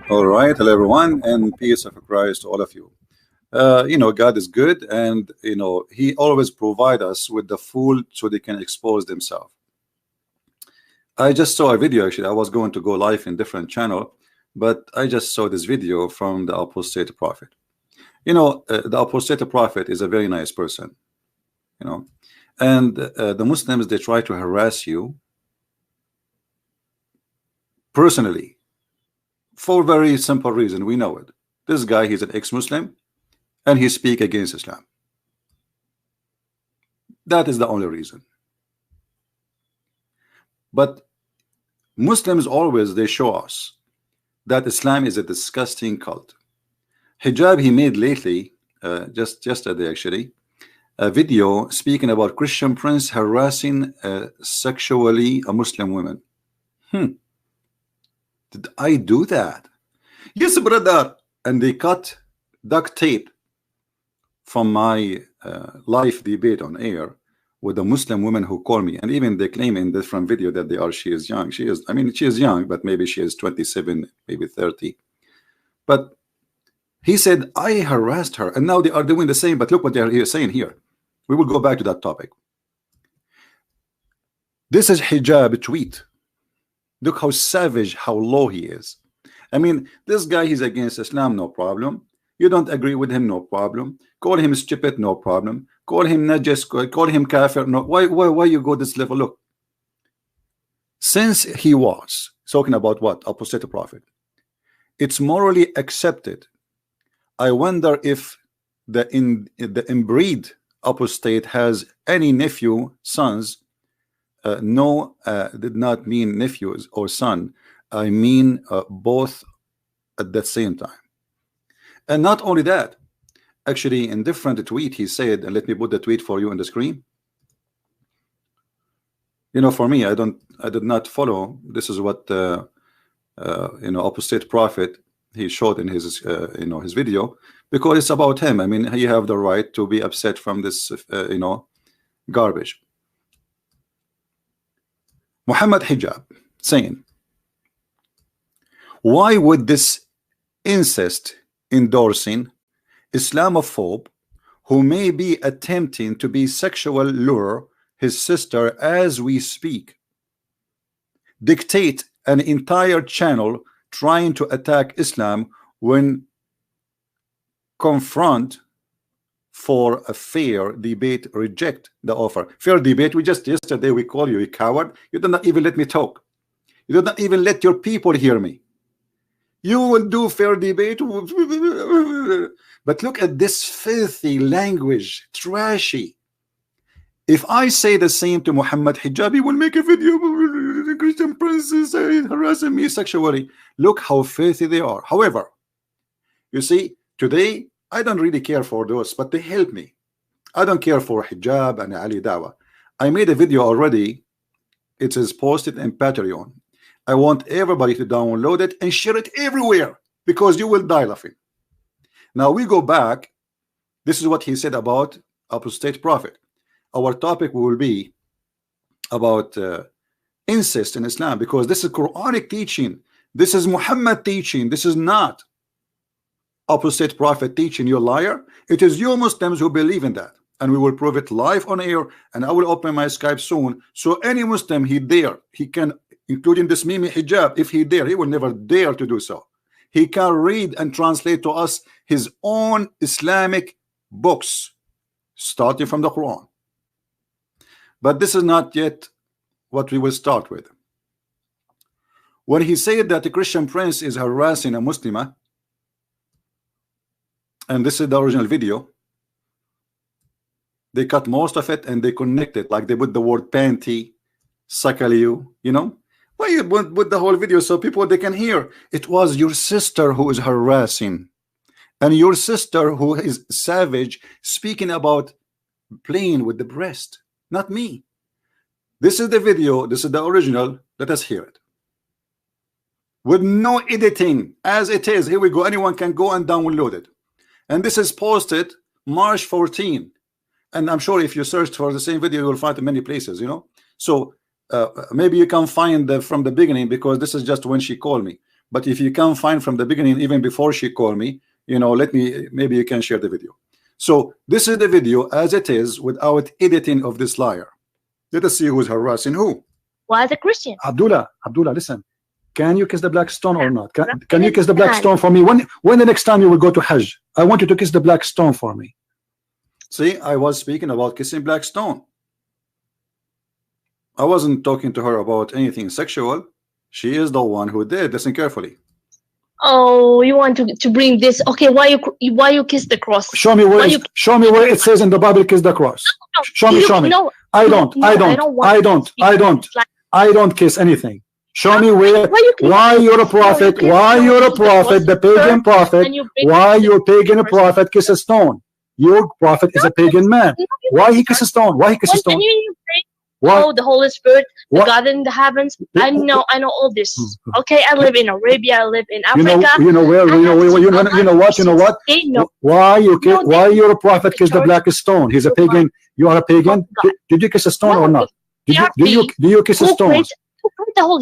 All right, hello everyone, and peace of Christ to all of you. God is good, and He always provide us with the fool so they can expose themselves. I just saw a video. Actually, I was going to go live in different channel, but I just saw this video from the apostate prophet. The apostate prophet is a very nice person, and the Muslims, they try to harass you personally for a very simple reason. We know it. This guy, he's an ex-Muslim, and he speak against Islam. That is the only reason. But Muslims always, they show us that Islam is a disgusting cult. Hijab, he made lately, just yesterday actually, a video speaking about Christian prince harassing sexually a Muslim woman. Did I do that? Yes, brother. And they cut duct tape from my live debate on air with a Muslim woman who called me, and even they claim in different video that she is young. She is, I mean, she is young, but maybe she is 27, maybe 30. But he said I harassed her, and now they are doing the same. But look what they are saying here. We will go back to that topic. This is hijab tweet. Look how savage, how low he is. I mean, this guy, he's against Islam, no problem. You don't agree with him, no problem. Call him stupid, no problem. Call him najis, call him kafir. No, why you go this level? Look, since he was talking about what? Apostate prophet. It's morally accepted. I wonder if the inbreed apostate has any nephew, sons. No, did not mean nephews or son. I mean both at the same time. And not only that, actually in different tweet he said, and let me put the tweet for you on the screen. For me, I did not follow. This is what apostate prophet he showed in his his video, because it's about him. I mean, he have the right to be upset from this garbage. Mohammed Hijab saying, why would this incest endorsing Islamophobe, who may be attempting to be sexual lure his sister as we speak, dictate an entire channel trying to attack Islam when confront for a fair debate, reject the offer? Fair debate, we just yesterday we call you a coward. You did not even let me talk. You did not even let your people hear me. You will do fair debate. But look at this filthy language, trashy. If I say the same to Mohammed Hijab, he will make a video. The Christian princess harassing me sexually. Look how filthy they are. However, you see, today I don't really care for those, but they help me. I don't care for hijab and Ali Dawah. I made a video already. It is posted in Patreon. I want everybody to download it and share it everywhere, because you will die laughing. Now we go back. This is what he said about apostate prophet. Our topic will be about incest in Islam, because this is Quranic teaching. This is Muhammad teaching. This is not apostate prophet teaching. You liar. It is you Muslims who believe in that, and we will prove it live on air. And I will open my Skype soon, so any Muslim he can, including this Mimi Hijab, if he dare, he will never dare to do so. He can read and translate to us his own Islamic books, starting from the Quran. But this is not yet what we will start with. When he said that the Christian prince is harassing a Muslimah, and this is the original video, they cut most of it and they connect it, like they put the word panty, sakaliu, why you put the whole video so people they can hear? It was your sister who is harassing, and your sister who is savage, speaking about playing with the breast, not me. This is the video. This is the original. Let us hear it with no editing, as it is. Here we go. Anyone can go and download it. And this is posted March 14. And I'm sure if you search for the same video, you will find it in many places, So maybe you can find from the beginning, because this is just when she called me. But if you can't find from the beginning, even before she called me, you know, let me, maybe you can share the video. So this is the video as it is without editing of this liar. Let us see who's harassing who. Why is a Christian? Abdullah, listen. Can you kiss the black stone or not? Can you kiss the black stone for me? When the next time you will go to Hajj? I want you to kiss the black stone for me. See, I was speaking about kissing black stone. I wasn't talking to her about anything sexual. She is the one who did. Listen carefully. Oh, you want to bring this? Okay, why you kiss the cross? Show me where it says in the Bible kiss the cross. Show me. No, I don't kiss anything. Show me where. Why you're a prophet? Why you're a prophet? The pagan prophet. Why your pagan prophet kiss a stone? Your prophet is a pagan man. Why he kiss a stone? Why he kiss a stone? Oh, the Holy Spirit, the God in the heavens. I know all this. Okay, I live in Arabia. I live in Africa. You know where? You know what? Why you're a prophet kiss the black stone? He's a pagan. You are a pagan. Did you kiss a stone or not? Do you kiss a stone?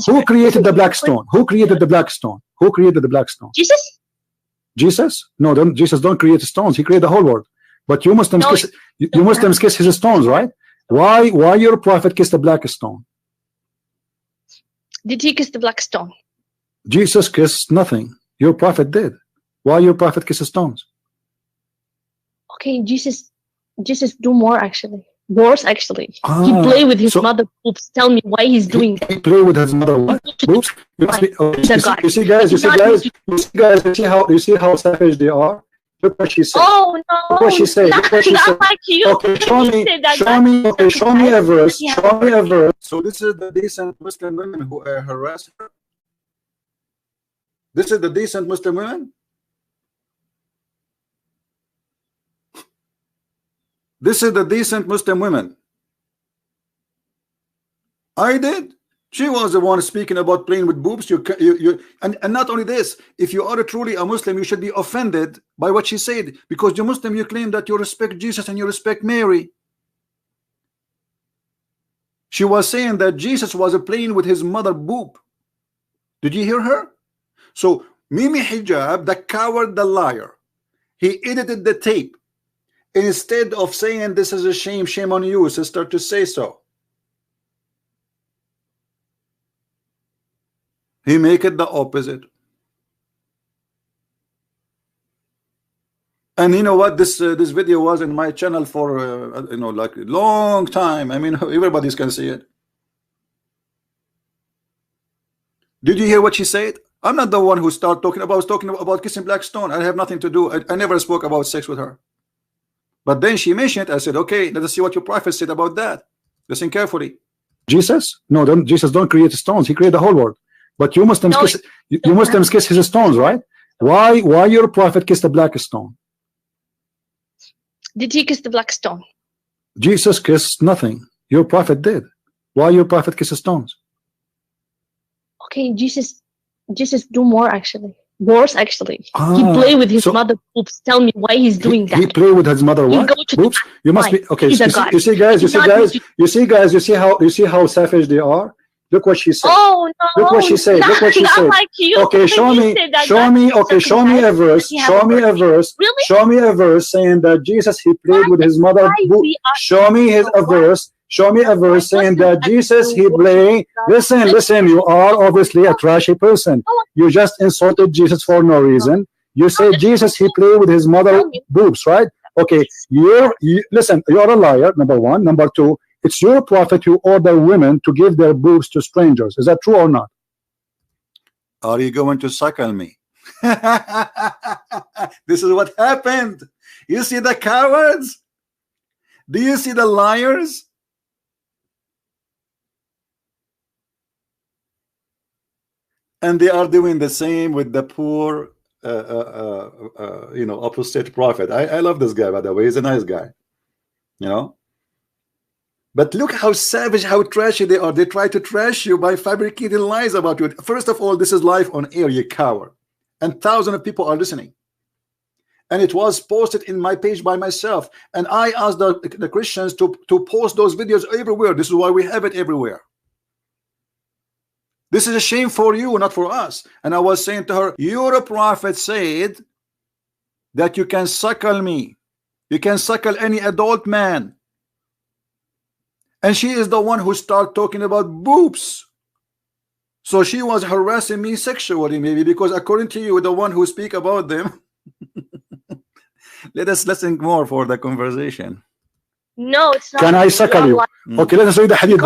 Who created the black stone? Who created the black stone? Who created the black stone? Jesus. Jesus? No, Jesus don't create stones. He created the whole world. But you Muslims kiss. You Muslims kiss his stones, right? Why your prophet kissed the black stone? Did he kiss the black stone? Jesus kissed nothing. Your prophet did. Why your prophet kisses stones? Okay, Jesus do more actually. Worse actually. He play with his mother boobs. Tell me why he's doing that. He play with his mother boobs? You see guys, you see how savage they are? Look what she said. Oh no! Look what she said. Look what she said. Like you. Okay, show me a verse. Show me a verse. So this is the decent Muslim women who harass her. This is the decent Muslim women. This is the decent Muslim women. I did. She was the one speaking about playing with boobs. And not only this, if you are truly a Muslim, you should be offended by what she said, because you're Muslim, you claim that you respect Jesus and you respect Mary. She was saying that Jesus was playing with his mother boob. Did you hear her? So Mohammed Hijab, the coward, the liar, he edited the tape. Instead of saying this is a shame on you, sister, to say so, he make it the opposite. And you know what, this video was in my channel for you know, like a long time. I mean, everybody's can see it. Did you hear what she said? I'm not the one who started talking about. I was talking about kissing black stone. I have nothing to do. I never spoke about sex with her. But then she mentioned it. I said, okay, let us see what your prophet said about that. Listen carefully. Jesus? No, Jesus don't create stones. He created the whole world. But you Muslims kiss his stones, right? Why your prophet kissed the black stone? Did he kiss the black stone? Jesus kissed nothing. Your prophet did. Why your prophet kisses stones? Okay, Jesus do more actually. Worse actually. He play with his mother boobs. Tell me why he's doing that. He play with his mother what? Boobs? You must be okay. You see guys, you see how savage they are? Look what she said. Oh no! Look what she said. Look what she said. Like you. Okay, show me a verse. Show me a verse. Really? Show me a verse saying that Jesus he played with his mother. Show me a verse. Show me a verse saying that Jesus he played. Listen. You are obviously a trashy person. You just insulted Jesus for no reason. You say Jesus he played with his mother boobs, right? Okay. Listen. You are a liar. Number one. Number two. It's your prophet who ordered women to give their boobs to strangers. Is that true or not? Are you going to suckle me? This is what happened. You see the cowards? Do you see the liars? And they are doing the same with the poor, you know, apostate prophet. I love this guy, by the way. He's a nice guy, you know. But look how savage, how trashy they are. They try to trash you by fabricating lies about you. First of all, this is live on air, you coward. And thousands of people are listening. And it was posted in my page by myself. And I asked the Christians to post those videos everywhere. This is why we have it everywhere. This is a shame for you, not for us. And I was saying to her, your prophet said that you can suckle me, you can suckle any adult man. And she is the one who started talking about boobs. So she was harassing me sexually, maybe, because according to you, the one who speak about them. Let us listen more for the conversation. No, it's not. Can I suckle you? Okay, let us read the hadith.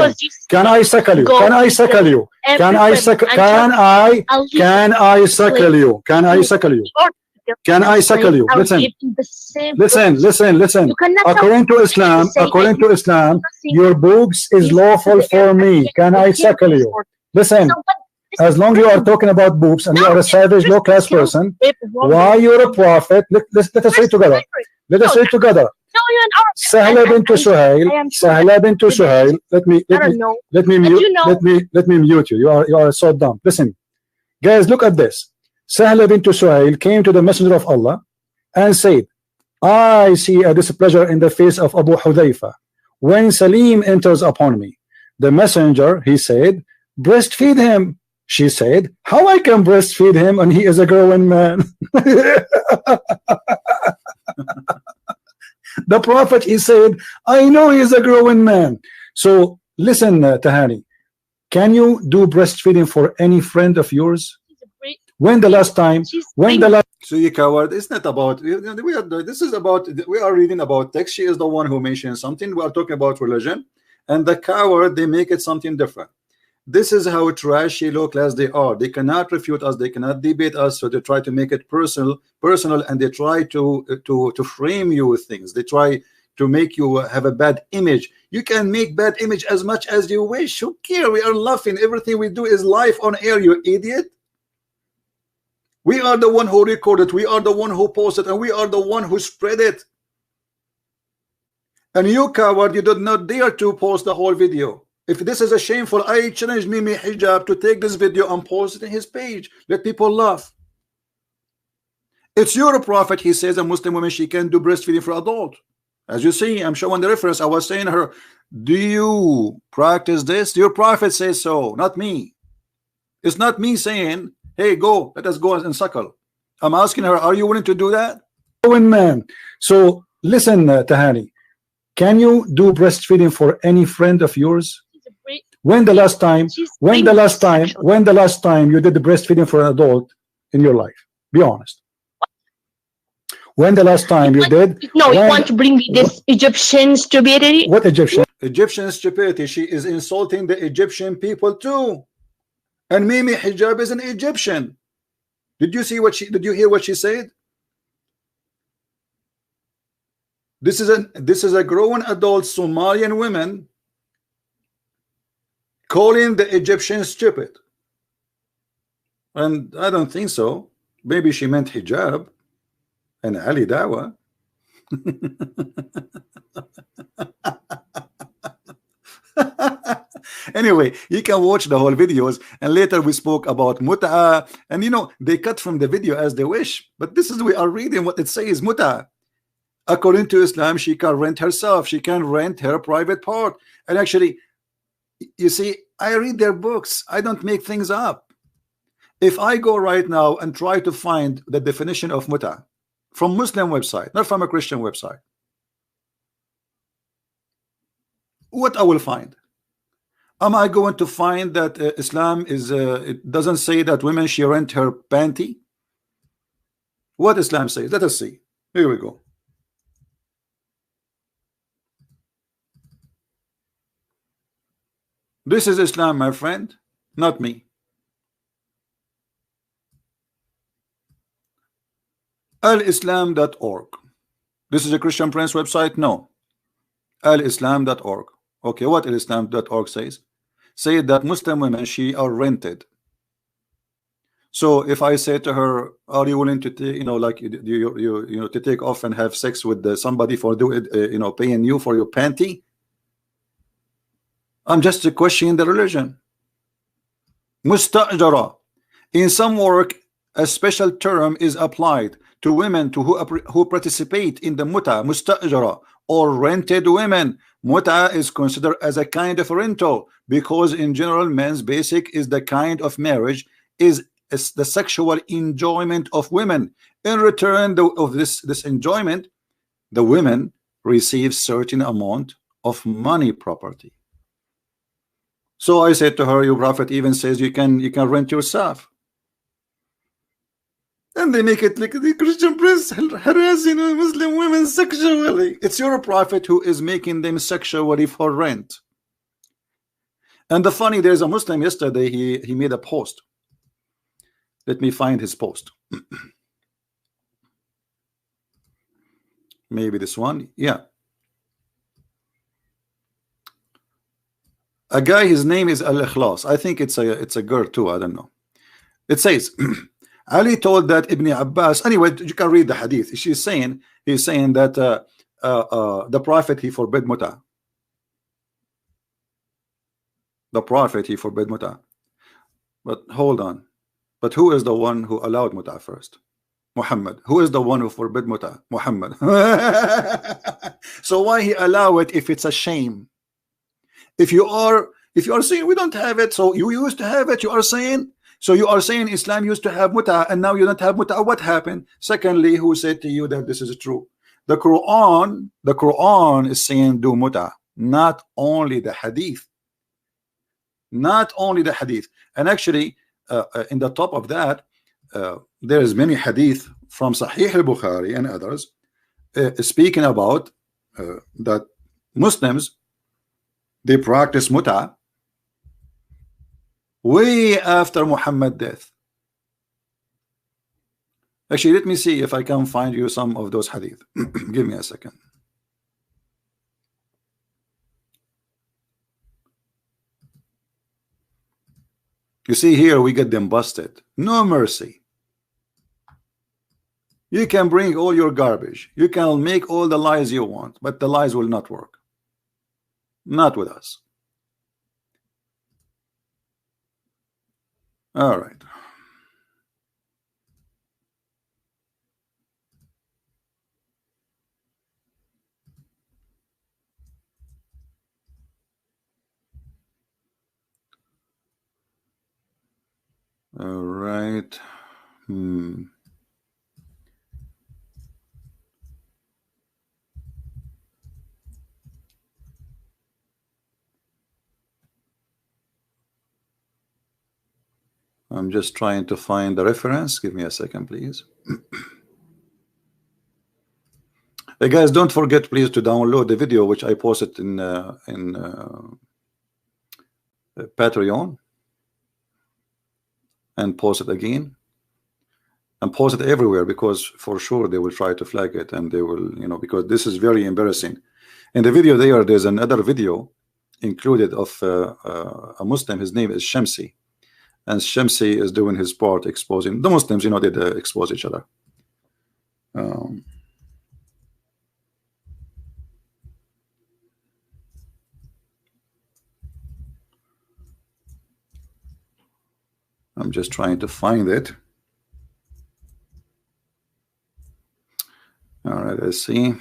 Can I suckle you? Can I suckle you? Can I suckle? Can I suckle you? Can I suckle you? Can I suckle you? Listen. According to Islam, your boobs is lawful for me. Can I suckle you? Listen. As long as you are talking about boobs and you are a savage, low-class person, why you're a prophet? Let us read together. Let us read together. Sahla bint Suhail. Let me mute you. You are so dumb. Listen, guys, look at this. Sahla bint Suhail came to the Messenger of Allah and said, I see a displeasure in the face of Abu Hudayfa when Salim enters upon me. The messenger, he said, breastfeed him. She said, how I can breastfeed him and he is a growing man? The prophet, he said, I know he is a growing man. So listen, Tahani, can you do breastfeeding for any friend of yours? When the last time? So you coward, it's not about, this is about, we are reading about text. She is the one who mentioned something. We are talking about religion, and the coward, they make it something different. This is how trashy, low class they are. They cannot refute us, they cannot debate us, so they try to make it personal, and they try to frame you with things. They try to make you have a bad image. You can make bad image as much as you wish. Who cares? We are laughing. Everything we do is live on air, you idiot. We are the one who recorded, we are the one who posted, and we are the one who spread it. And you coward, you did not dare to post the whole video. If this is a shameful, I challenge Mohammed Hijab to take this video and post it in his page. Let people laugh. It's your prophet, he says a Muslim woman, she can do breastfeeding for adult. As you see, I'm showing the reference. I was saying to her, do you practice this? Your prophet says so, not me. It's not me saying, hey, go, let us go and suckle. I'm asking her, are you willing to do that? Man. So listen, Tahani, can you do breastfeeding for any friend of yours? When the last time you did the breastfeeding for an adult in your life? Be honest. When the last time you did? No, you want to bring me this Egyptian stupidity? What Egyptian? Egyptian stupidity. She is insulting the Egyptian people too. And Mohammed Hijab is an Egyptian. Did you see what she? Did you hear what she said? This is a grown adult Somalian woman calling the Egyptians stupid. And I don't think so. Maybe she meant hijab and Ali Dawah. Anyway, you can watch the whole videos, and later we spoke about mut'a, and you know, they cut from the video as they wish, but this is, we are reading what it says. Mut'a, according to Islam, she can rent herself, she can rent her private part. And actually, you see, I read their books, I don't make things up. If I go right now and try to find the definition of mut'a from Muslim website, not from a Christian website, what I will find? Am I going to find that Islam is it doesn't say that women she rent her panty? What Islam says? Let us see. Here we go. This is Islam, my friend, not me. alislam.org. This is a Christian Prince website? No. alislam.org. Okay, what alislam.org says? Say that Muslim women, she are rented. So if I say to her, are you willing to take, you know, like you know, to take off and have sex with somebody for doing you know, paying you for your panty? I'm just questioning the religion. Musta'jara. In some work, a special term is applied to women who participate in the mut'a, musta'jara, or rented women. Muta is considered as a kind of rental, because in general men's basic is the kind of marriage is the sexual enjoyment of women. In return of this enjoyment, the women receive certain amount of money, property. So I said to her, your prophet even says you can rent yourself. And they make it like the Christian prince harassing Muslim women sexually. It's your prophet who is making them sexually for rent. And the funny, there's a Muslim yesterday, he made a post. Let me find his post. Maybe this one. Yeah. A guy, his name is Al-Ikhlas. I think it's a girl too, I don't know. It says Ali told that Ibn Abbas, anyway, you can read the hadith. He's saying that the prophet, he forbid muta. The prophet, he forbid muta. But hold on. But who is the one who allowed muta first? Muhammad. Who is the one who forbid muta? Muhammad. So why he allow it if it's a shame? If you are saying we don't have it, so you used to have it, you are saying, so you are saying Islam used to have muta and now you don't have muta. What happened? Secondly, who said to you that this is true? The Quran is saying do muta, not only the hadith. Not only the hadith. And actually in the top of that there is many hadith from Sahih al-Bukhari and others speaking about that Muslims, they practice muta way after Muhammad's death. Actually, let me see if I can find you some of those hadith. Give me a second. You see here, we get them busted. No mercy. You can bring all your garbage. You can make all the lies you want, but the lies will not work. Not with us. All right. All right. I'm just trying to find the reference. Give me a second, please. Hey guys, don't forget please to download the video which I posted in Patreon, and post it again, and post it everywhere, because for sure they will try to flag it, and they will, because this is very embarrassing. In the video there's another video included of a Muslim. His name is Shamsi, and Shamsi is doing his part exposing the Muslims. They expose each other. I'm just trying to find it. All right, let's see.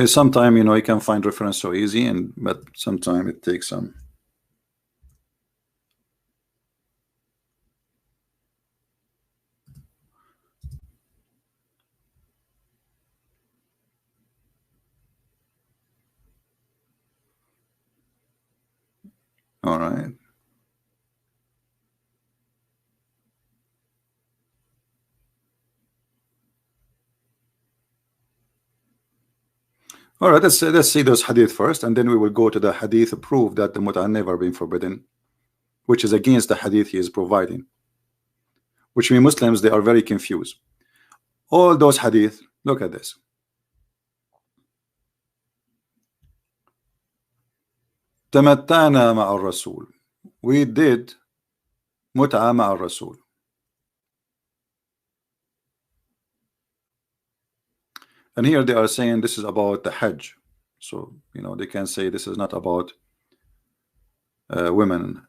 Sometime you can find reference so easy, but sometimes it takes some. All right. All right, let's see those hadith first, and then we will go to the hadith proof that the muta never been forbidden, which is against the hadith he is providing, which means Muslims, they are very confused. All those hadith, look at this. تمتعنا مع الرسول. We did متعة مع الرسول. And here they are saying this is about the Hajj. So, they can say this is not about women.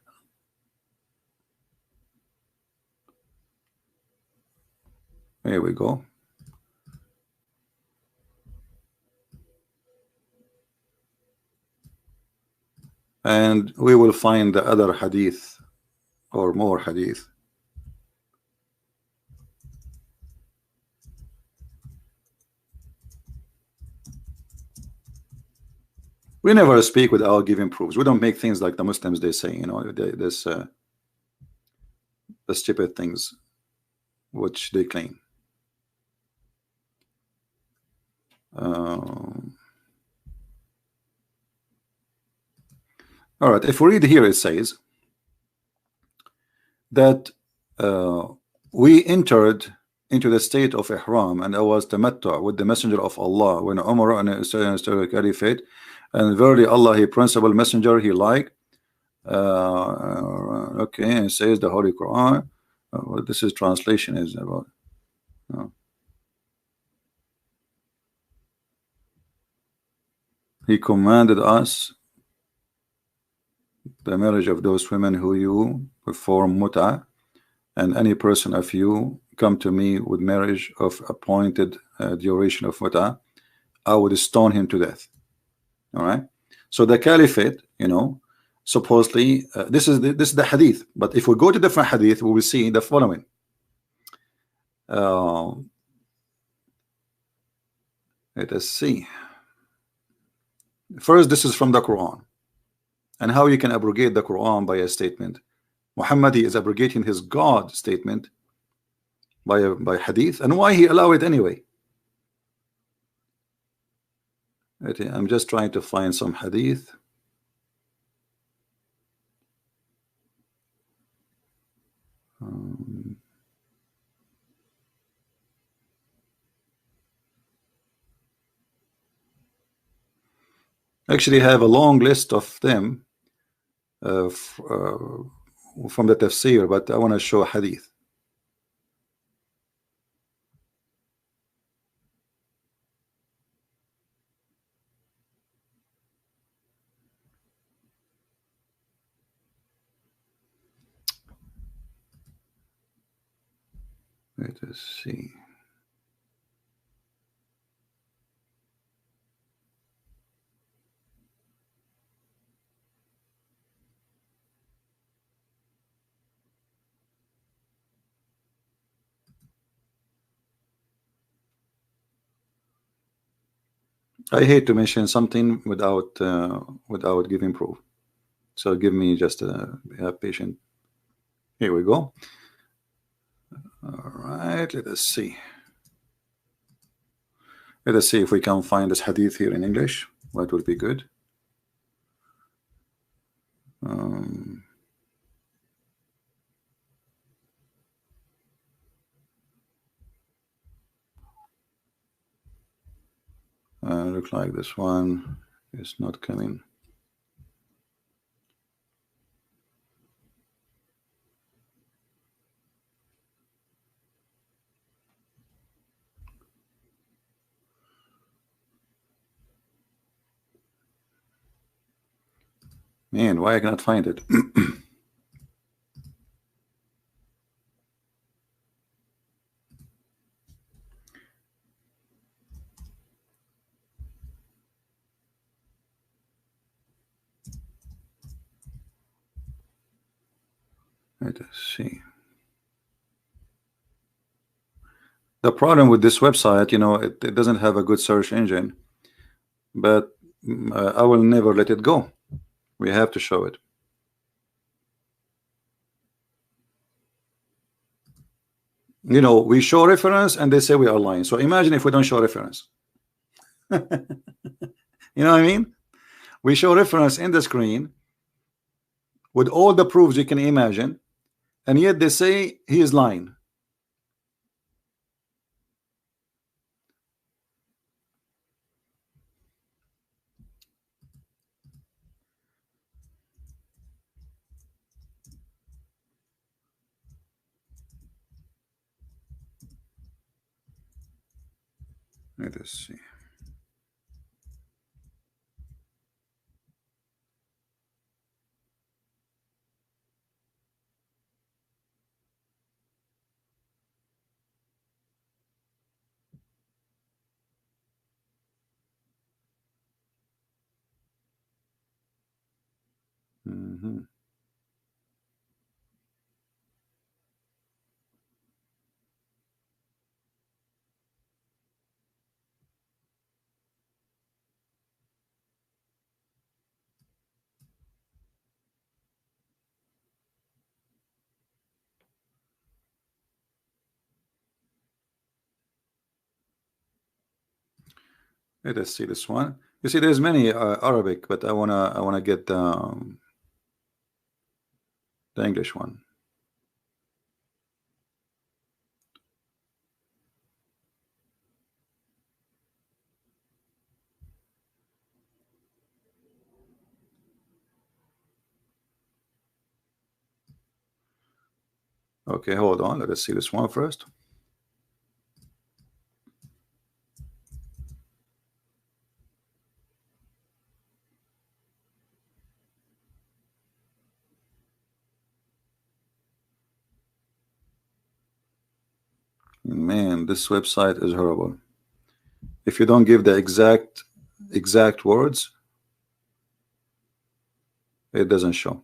Here we go. And we will find the other hadith or more hadith. We never speak without giving proofs. We don't make things like the Muslims, they say, you know, the stupid things which they claim. All right, if we read here, it says that we entered into the state of ihram, and I was tamattu with the messenger of Allah when Umar and the Caliphate, and verily Allah, He principal messenger, He like. Okay, and it says the Holy Quran. What this is translation is about. He commanded us the marriage of those women who you perform mut'ah, and any person of you come to me with marriage of appointed duration of mut'ah, I would stone him to death. All right. So the caliphate, you know, supposedly this is the hadith. But if we go to different hadith, we will see the following. Let us see. First, this is from the Quran, and how you can abrogate the Quran by a statement. Muhammad, he is abrogating his God statement by hadith, and why he allow it anyway. I'm just trying to find some hadith. Actually have a long list of them from the tafsir, but I want to show a hadith. Let us see. I hate to mention something without giving proof. So give me just a patient. Here we go. All right, let us see. Let us see if we can find this hadith here in English. That would be good. Look like this one is not coming. Man, why I cannot find it? Let us see. The problem with this website, you know, it doesn't have a good search engine, but I will never let it go. We have to show it. You know, we show reference and they say we are lying. So imagine if we don't show reference. You know what I mean? We show reference in the screen with all the proofs you can imagine, and yet they say he is lying. Let us see. Mm-hmm. Let us see this one. You see, there's many Arabic, but I wanna get the English one. Okay, hold on. Let us see this one first. Man, this website is horrible. If you don't give the exact words, it doesn't show.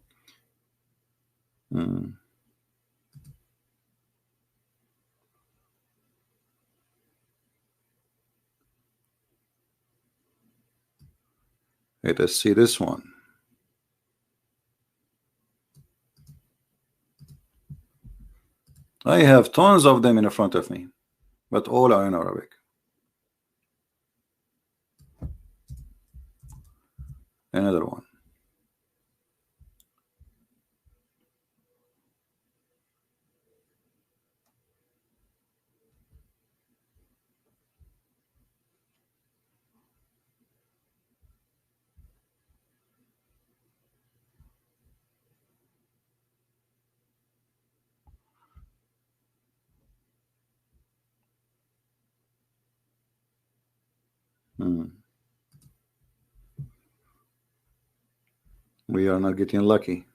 Let us see this one. I have tons of them in front of me, but all are in Arabic. Another one. We are not getting lucky.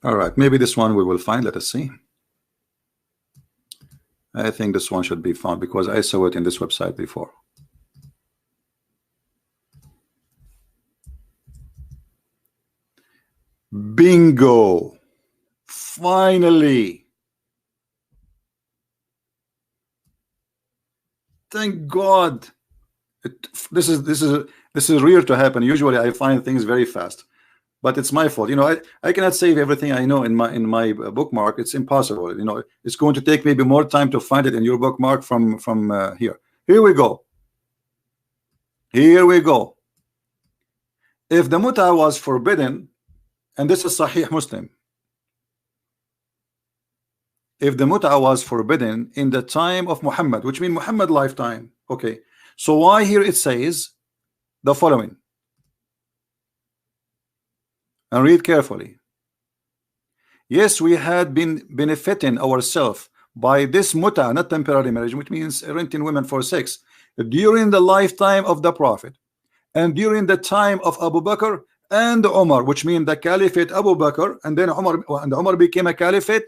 All right, maybe this one we will find. Let us see. I think this one should be found because I saw it in this website before. Bingo! Finally! Thank God! This is rare to happen. Usually I find things very fast, but it's my fault. You know, I cannot save everything I know in my bookmark. It's impossible. You know, it's going to take maybe more time to find it in your bookmark from here. Here we go. Here we go. If the muta was forbidden, and this is Sahih Muslim, if the muta was forbidden in the time of Muhammad, which means Muhammad lifetime, okay, so why here it says the following, and read carefully. Yes, we had been benefiting ourselves by this muta, not temporary marriage, which means renting women for sex, during the lifetime of the Prophet and during the time of Abu Bakr and Umar, which means the caliphate Abu Bakr, and then Umar became a caliphate.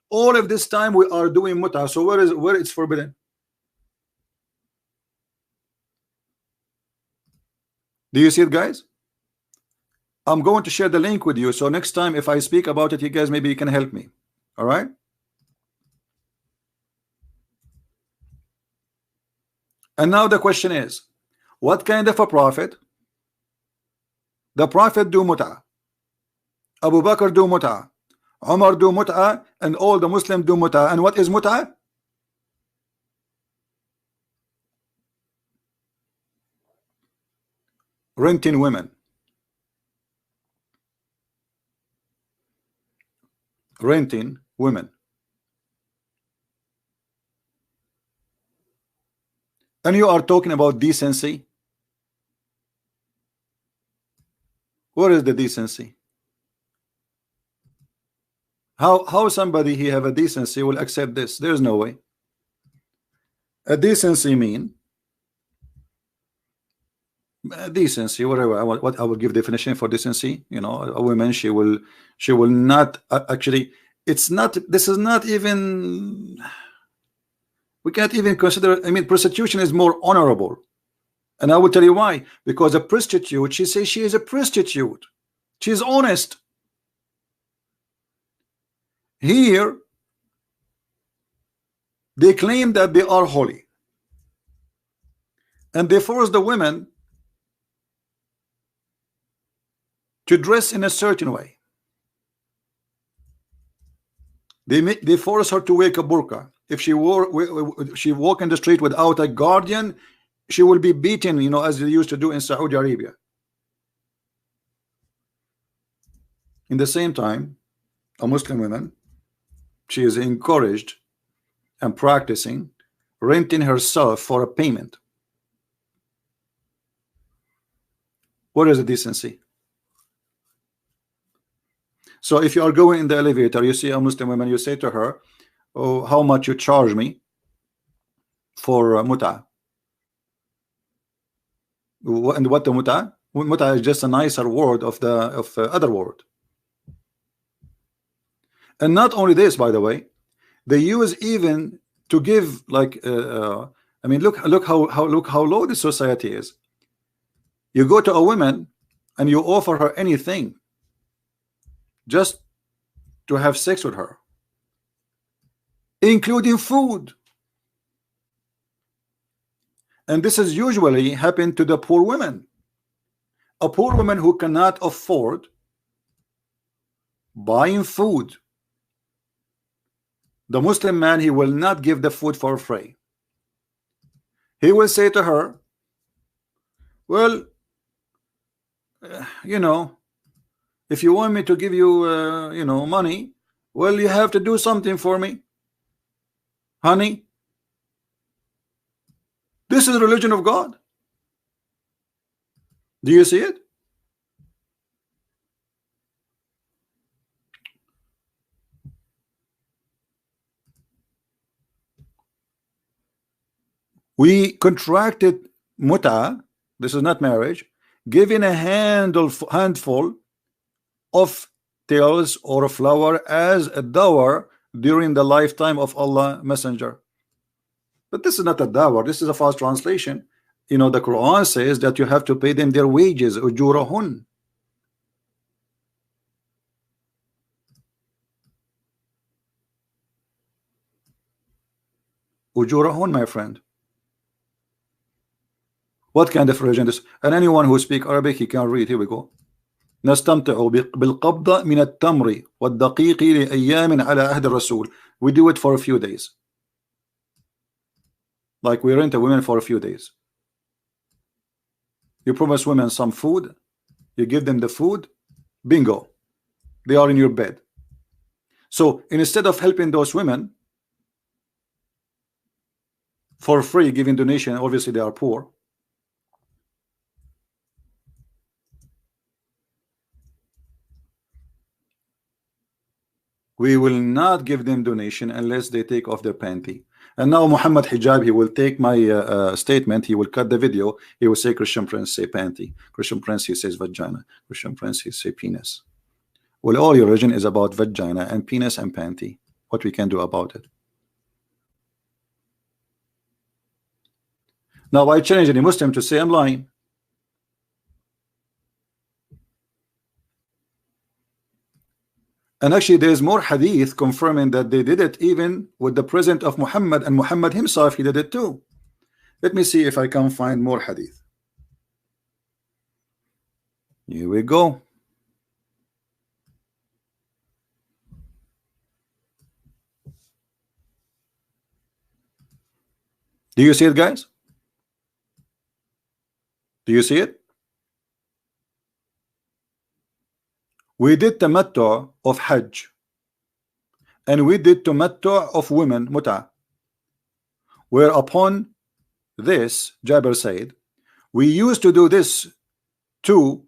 All of this time we are doing muta. So where it's forbidden? Do you see it, guys? I'm going to share the link with you, so next time if I speak about it, you guys maybe you can help me. All right? And now the question is, what kind of a prophet? The Prophet do muta, Abu Bakr do muta, Umar do muta, and all the Muslims do muta. And what is muta? Renting women. Renting women. And you are talking about decency. Where is the decency? How somebody he have a decency will accept this? There's no way. A decency mean decency, whatever. What I will give definition for decency. You know, a woman, she will not actually. It's not. This is not even. We can't even consider. I mean, prostitution is more honorable, and I will tell you why. Because a prostitute, she says she is a prostitute. She's honest. Here, they claim that they are holy, and they force the women to dress in a certain way. They force her to wear a burqa. If she walk in the street without a guardian, she will be beaten, you know, as they used to do in Saudi Arabia. In the same time, a Muslim woman, she is encouraged and practicing renting herself for a payment. What is the decency? So if you are going in the elevator, you see a Muslim woman, you say to her, oh, how much you charge me for muta? And what the muta? Muta is just a nicer word of the other word. And not only this, by the way, they use even to give like I mean, look how low the society is. You go to a woman and you offer her anything just to have sex with her, including food. And this is usually happen to the poor women. A poor woman who cannot afford buying food. The Muslim man, he will not give the food for free. He will say to her, well, you know, if you want me to give you you know, money, well, you have to do something for me, honey. This is the religion of God. Do you see it? We contracted muta, this is not marriage, giving a handful of tails or a flower as a dawah during the lifetime of Allah Messenger. But this is not a dawah, this is a false translation. You know, the Quran says that you have to pay them their wages, ujurahun. Ujurahun, my friend. What kind of religion is this? And anyone who speaks Arabic, he can read. Here we go. نستمتع بالقبضة من التمر والدقيق لأيام على عهد الرسول. We do it for a few days. Like we rent a woman for a few days. You promise women some food, you give them the food, bingo, they are in your bed. So instead of helping those women for free, giving donation, obviously they are poor. We will not give them donation unless they take off their panty. And now Mohammed Hijab, he will take my statement, he will cut the video, he will say Christian Prince say panty, Christian Prince he says vagina, Christian Prince he say penis. Well, all your religion is about vagina and penis and panty. What we can do about it? Now I challenge any Muslim to say I'm lying. And actually there is more hadith confirming that they did it even with the presence of Muhammad, and Muhammad himself, he did it too. Let me see if I can find more hadith. Here we go. Do you see it, guys? Do you see it? We did tamattu of Hajj, and we did tamattu of women, muta. Whereupon this, Jabir said, we used to do this too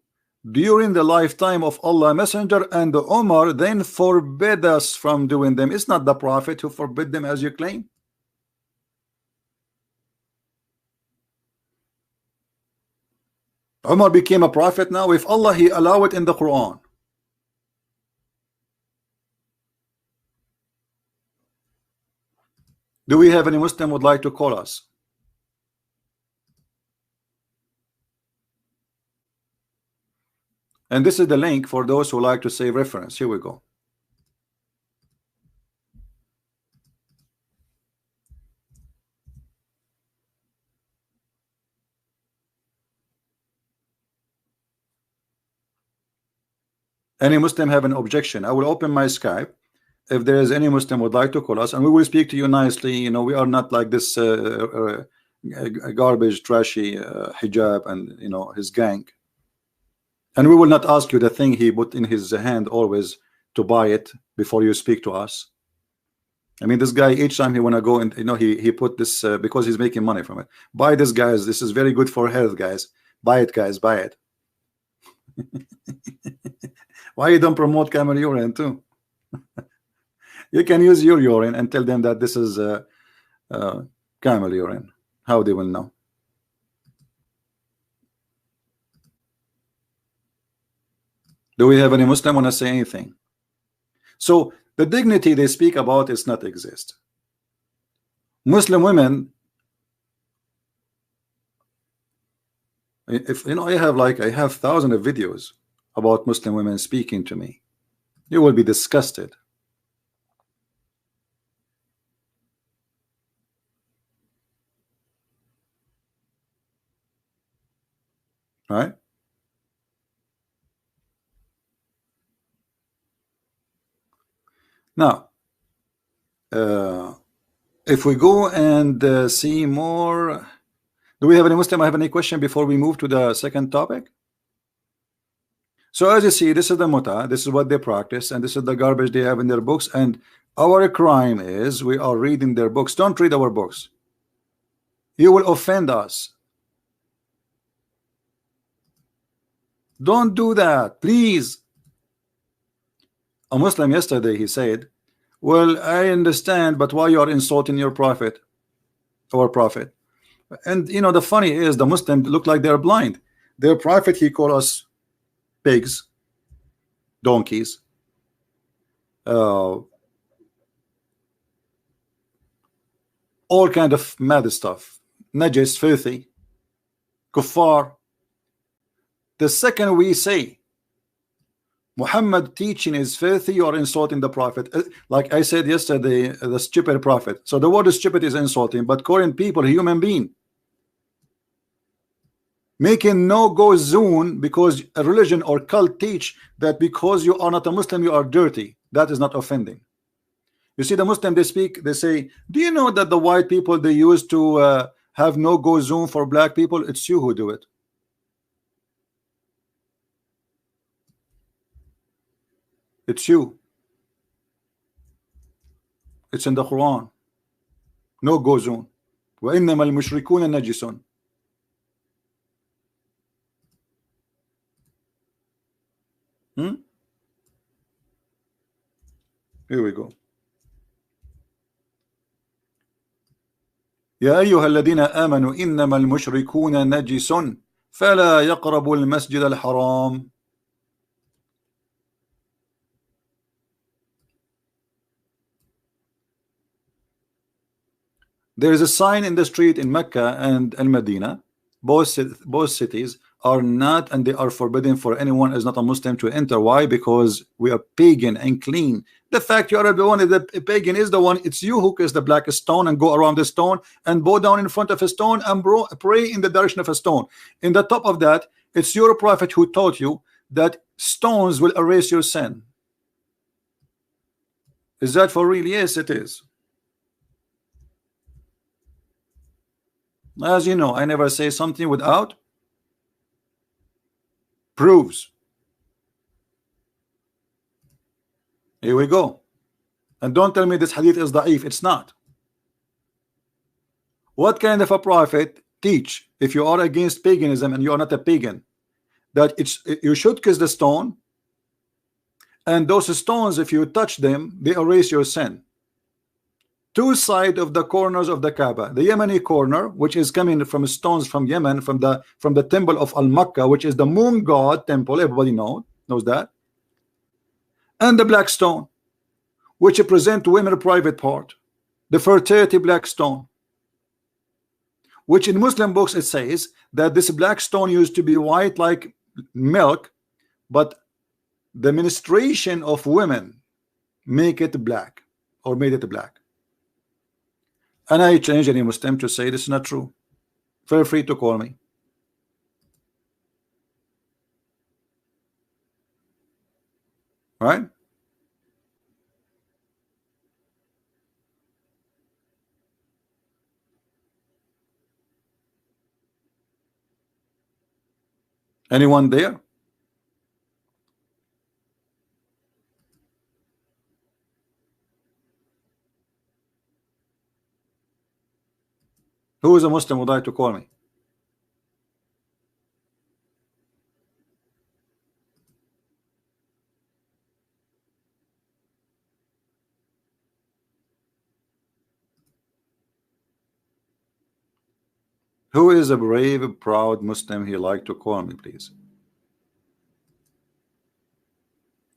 during the lifetime of Allah Messenger, and Umar then forbid us from doing them. It's not the Prophet who forbid them as you claim. Umar became a prophet now? If Allah, He allow it in the Quran. Do we have any Muslim would like to call us? And this is the link for those who like to save reference. Here we go. Any Muslim have an objection? I will open my Skype. If there is any Muslim would like to call us, and we will speak to you nicely. You know, we are not like this garbage, trashy hijab and, you know, his gang. And we will not ask you the thing he put in his hand always to buy it before you speak to us. I mean, this guy, each time he want to go and, you know, he put this because he's making money from it. Buy this, guys. This is very good for health, guys. Buy it, guys. Buy it. Why you don't promote camel urine too? You can use your urine and tell them that this is camel urine. How they will know? Do we have any Muslim want to say anything? So the dignity they speak about is not exist. Muslim women, if you know, I have thousands of videos about Muslim women speaking to me. You will be disgusted. Right? Now, if we go and see more, do we have any Muslim have any question before we move to the second topic? So as you see, this is the muta, this is what they practice, and this is the garbage they have in their books. And our crime is we are reading their books. Don't read our books. You will offend us. Don't do that, please. A Muslim yesterday, he said, well, I understand, but why you are insulting your prophet, our prophet? And you know, the funny is the Muslims look like they're blind. Their prophet, he called us pigs, donkeys, all kind of mad stuff, najis, filthy, kuffar. The second we say Muhammad teaching is filthy, you are insulting the prophet. Like I said yesterday, the stupid prophet. So the word stupid is insulting, but Korean people, human being, making no-go zone because a religion or cult teach that because you are not a Muslim, you are dirty. That is not offending. You see, the Muslim, they speak, they say, do you know that the white people, they used to have no-go zone for black people? It's you who do it. It's you. It's in the Quran. No go zone. وَإِنَّمَا الْمُشْرِكُونَ نَجِسٌ. Here we go. يا أيها الذين آمنوا إنما المشركون نجس فلا يقربوا المسجد الحرام. There is a sign in the street in Mecca and Al-Medina. Both cities are not, and they are forbidden for anyone is not a Muslim to enter. Why? Because we are pagan and clean. The fact you are the one, the pagan is the one. It's you who kiss the black stone and go around the stone and bow down in front of a stone and pray in the direction of a stone. In the top of that, it's your prophet who taught you that stones will erase your sin. Is that for real? Yes, it is. As you know, I never say something without proofs. Here we go. And don't tell me this hadith is da'if. It's not. What kind of a prophet teach if you are against paganism and you are not a pagan that you should kiss the stone, and those stones, if you touch them, they erase your sin? two sides of the corners of the Kaaba, the Yemeni corner, which is coming from stones from Yemen, from the temple of Al-Makkah, which is the moon god temple, everybody knows that, and the black stone, which represent women private part, the fertility black stone, which in Muslim books it says that this black stone used to be white like milk, but the ministration of women make it black, or made it black. And I challenge any Muslim to say this is not true. Feel free to call me. Right? Anyone there? Who is a Muslim would like to call me? Who is a brave, proud Muslim he like to call me, please?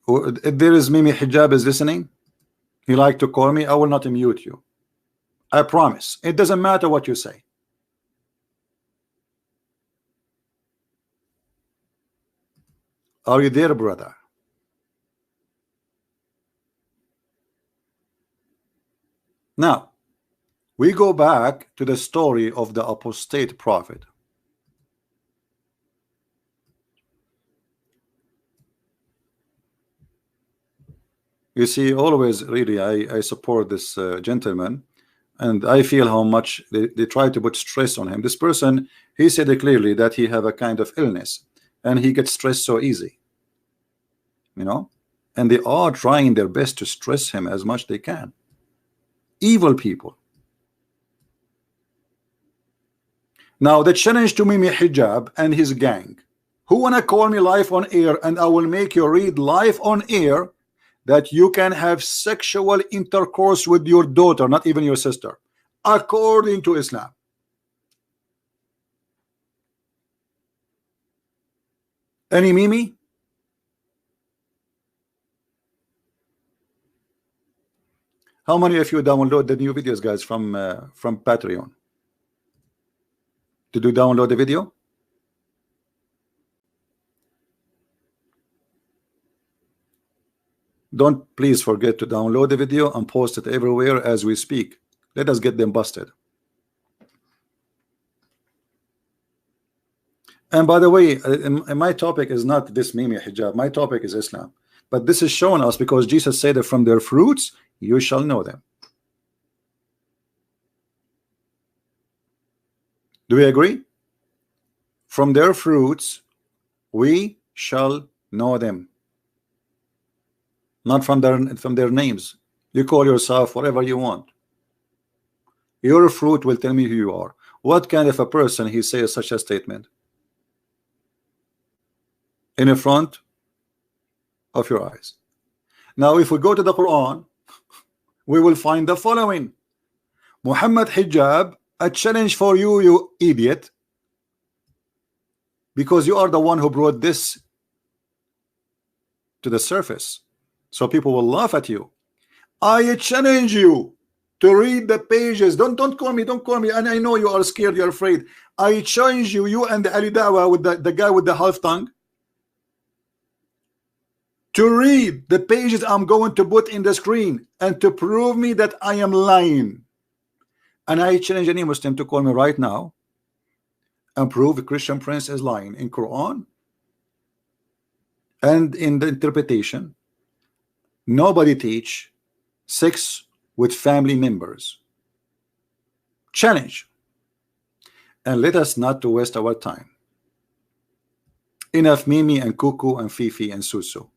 If there is Mimi Hijab is listening, he like to call me, I will not mute you. I promise. It doesn't matter what you say. Are you there, brother? Now, we go back to the story of the apostate prophet. You see, always really I support this gentleman, and I feel how much they try to put stress on him. This person, he said clearly that he have a kind of illness and he gets stressed so easy, you know, and they are trying their best to stress him as much they can. Evil people. Now the challenge to Mimi Hijab and his gang, who wanna call me live on air, and I will make you read live on air that you can have sexual intercourse with your daughter, not even your sister, according to Islam. Any Mimi? How many of you download the new videos, guys, from Patreon? Did you download the video? Don't please forget to download the video and post it everywhere as we speak. Let us get them busted. And by the way, my topic is not this Mimi Hijab. My topic is Islam. But this is shown us because Jesus said that from their fruits you shall know them. Do we agree? From their fruits we shall know them. Not from their names. You call yourself whatever you want. Your fruit will tell me who you are. What kind of a person he says such a statement in front of your eyes? Now if we go to the Quran, we will find the following. Muhammad Hijab, a challenge for you, you idiot, because you are the one who brought this to the surface, so people will laugh at you. I challenge you to read the pages. Don't call me, don't call me. And I know you are scared, you're afraid. I challenge you, you and the Ali Dawah with the guy with the half tongue, to read the pages I'm going to put in the screen and to prove me that I am lying. And I challenge any Muslim to call me right now and prove the Christian Prince is lying in Quran and in the interpretation. Nobody teach sex with family members. Challenge. And let us not to waste our time. Enough Mimi and Cuckoo and Fifi and Susu.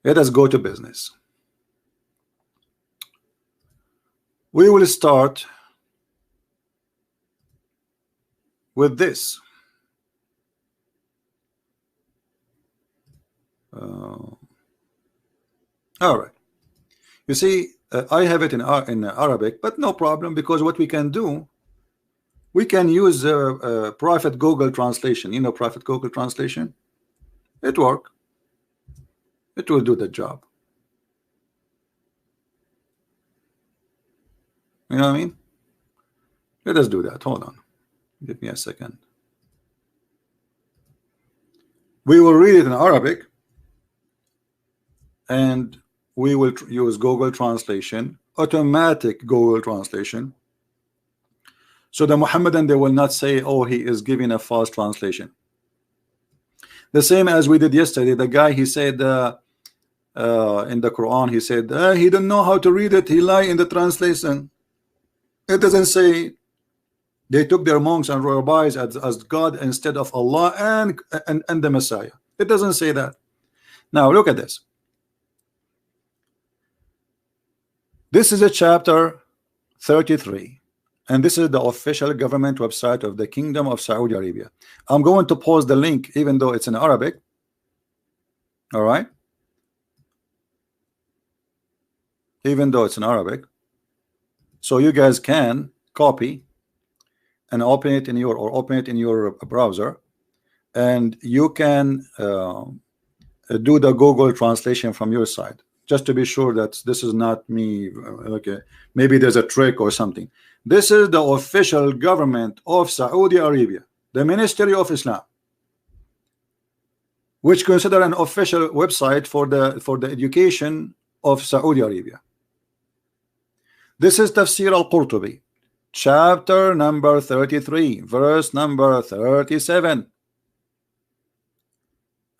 Let us go to business. We will start with this. All right. You see, I have it in Arabic, but no problem, because what we can do, we can use private Google translation. You know, private Google translation, it works. It will do the job. You know what I mean? Let us do that. Hold on, give me a second. We will read it in Arabic, and we will use Google translation, automatic Google translation, so the Muhammadan, they will not say, oh, he is giving a false translation. The same as we did yesterday. The guy, he said in the Quran, he said he didn't know how to read it, he lied in the translation. It doesn't say they took their monks and rabbis as God instead of Allah and the Messiah. It doesn't say that. Now look at this. This is a chapter 33, and this is the official government website of the Kingdom of Saudi Arabia. I'm going to post the link even though it's in Arabic. All right, even though it's in Arabic, so you guys can copy and open it in your browser, and you can do the Google translation from your side, just to be sure that this is not me. Okay, maybe there's a trick or something. This is the official government of Saudi Arabia, the Ministry of Islam, which consider an official website for the education of Saudi Arabia. This is Tafsir al-Qurtubi, chapter number 33, verse number 37.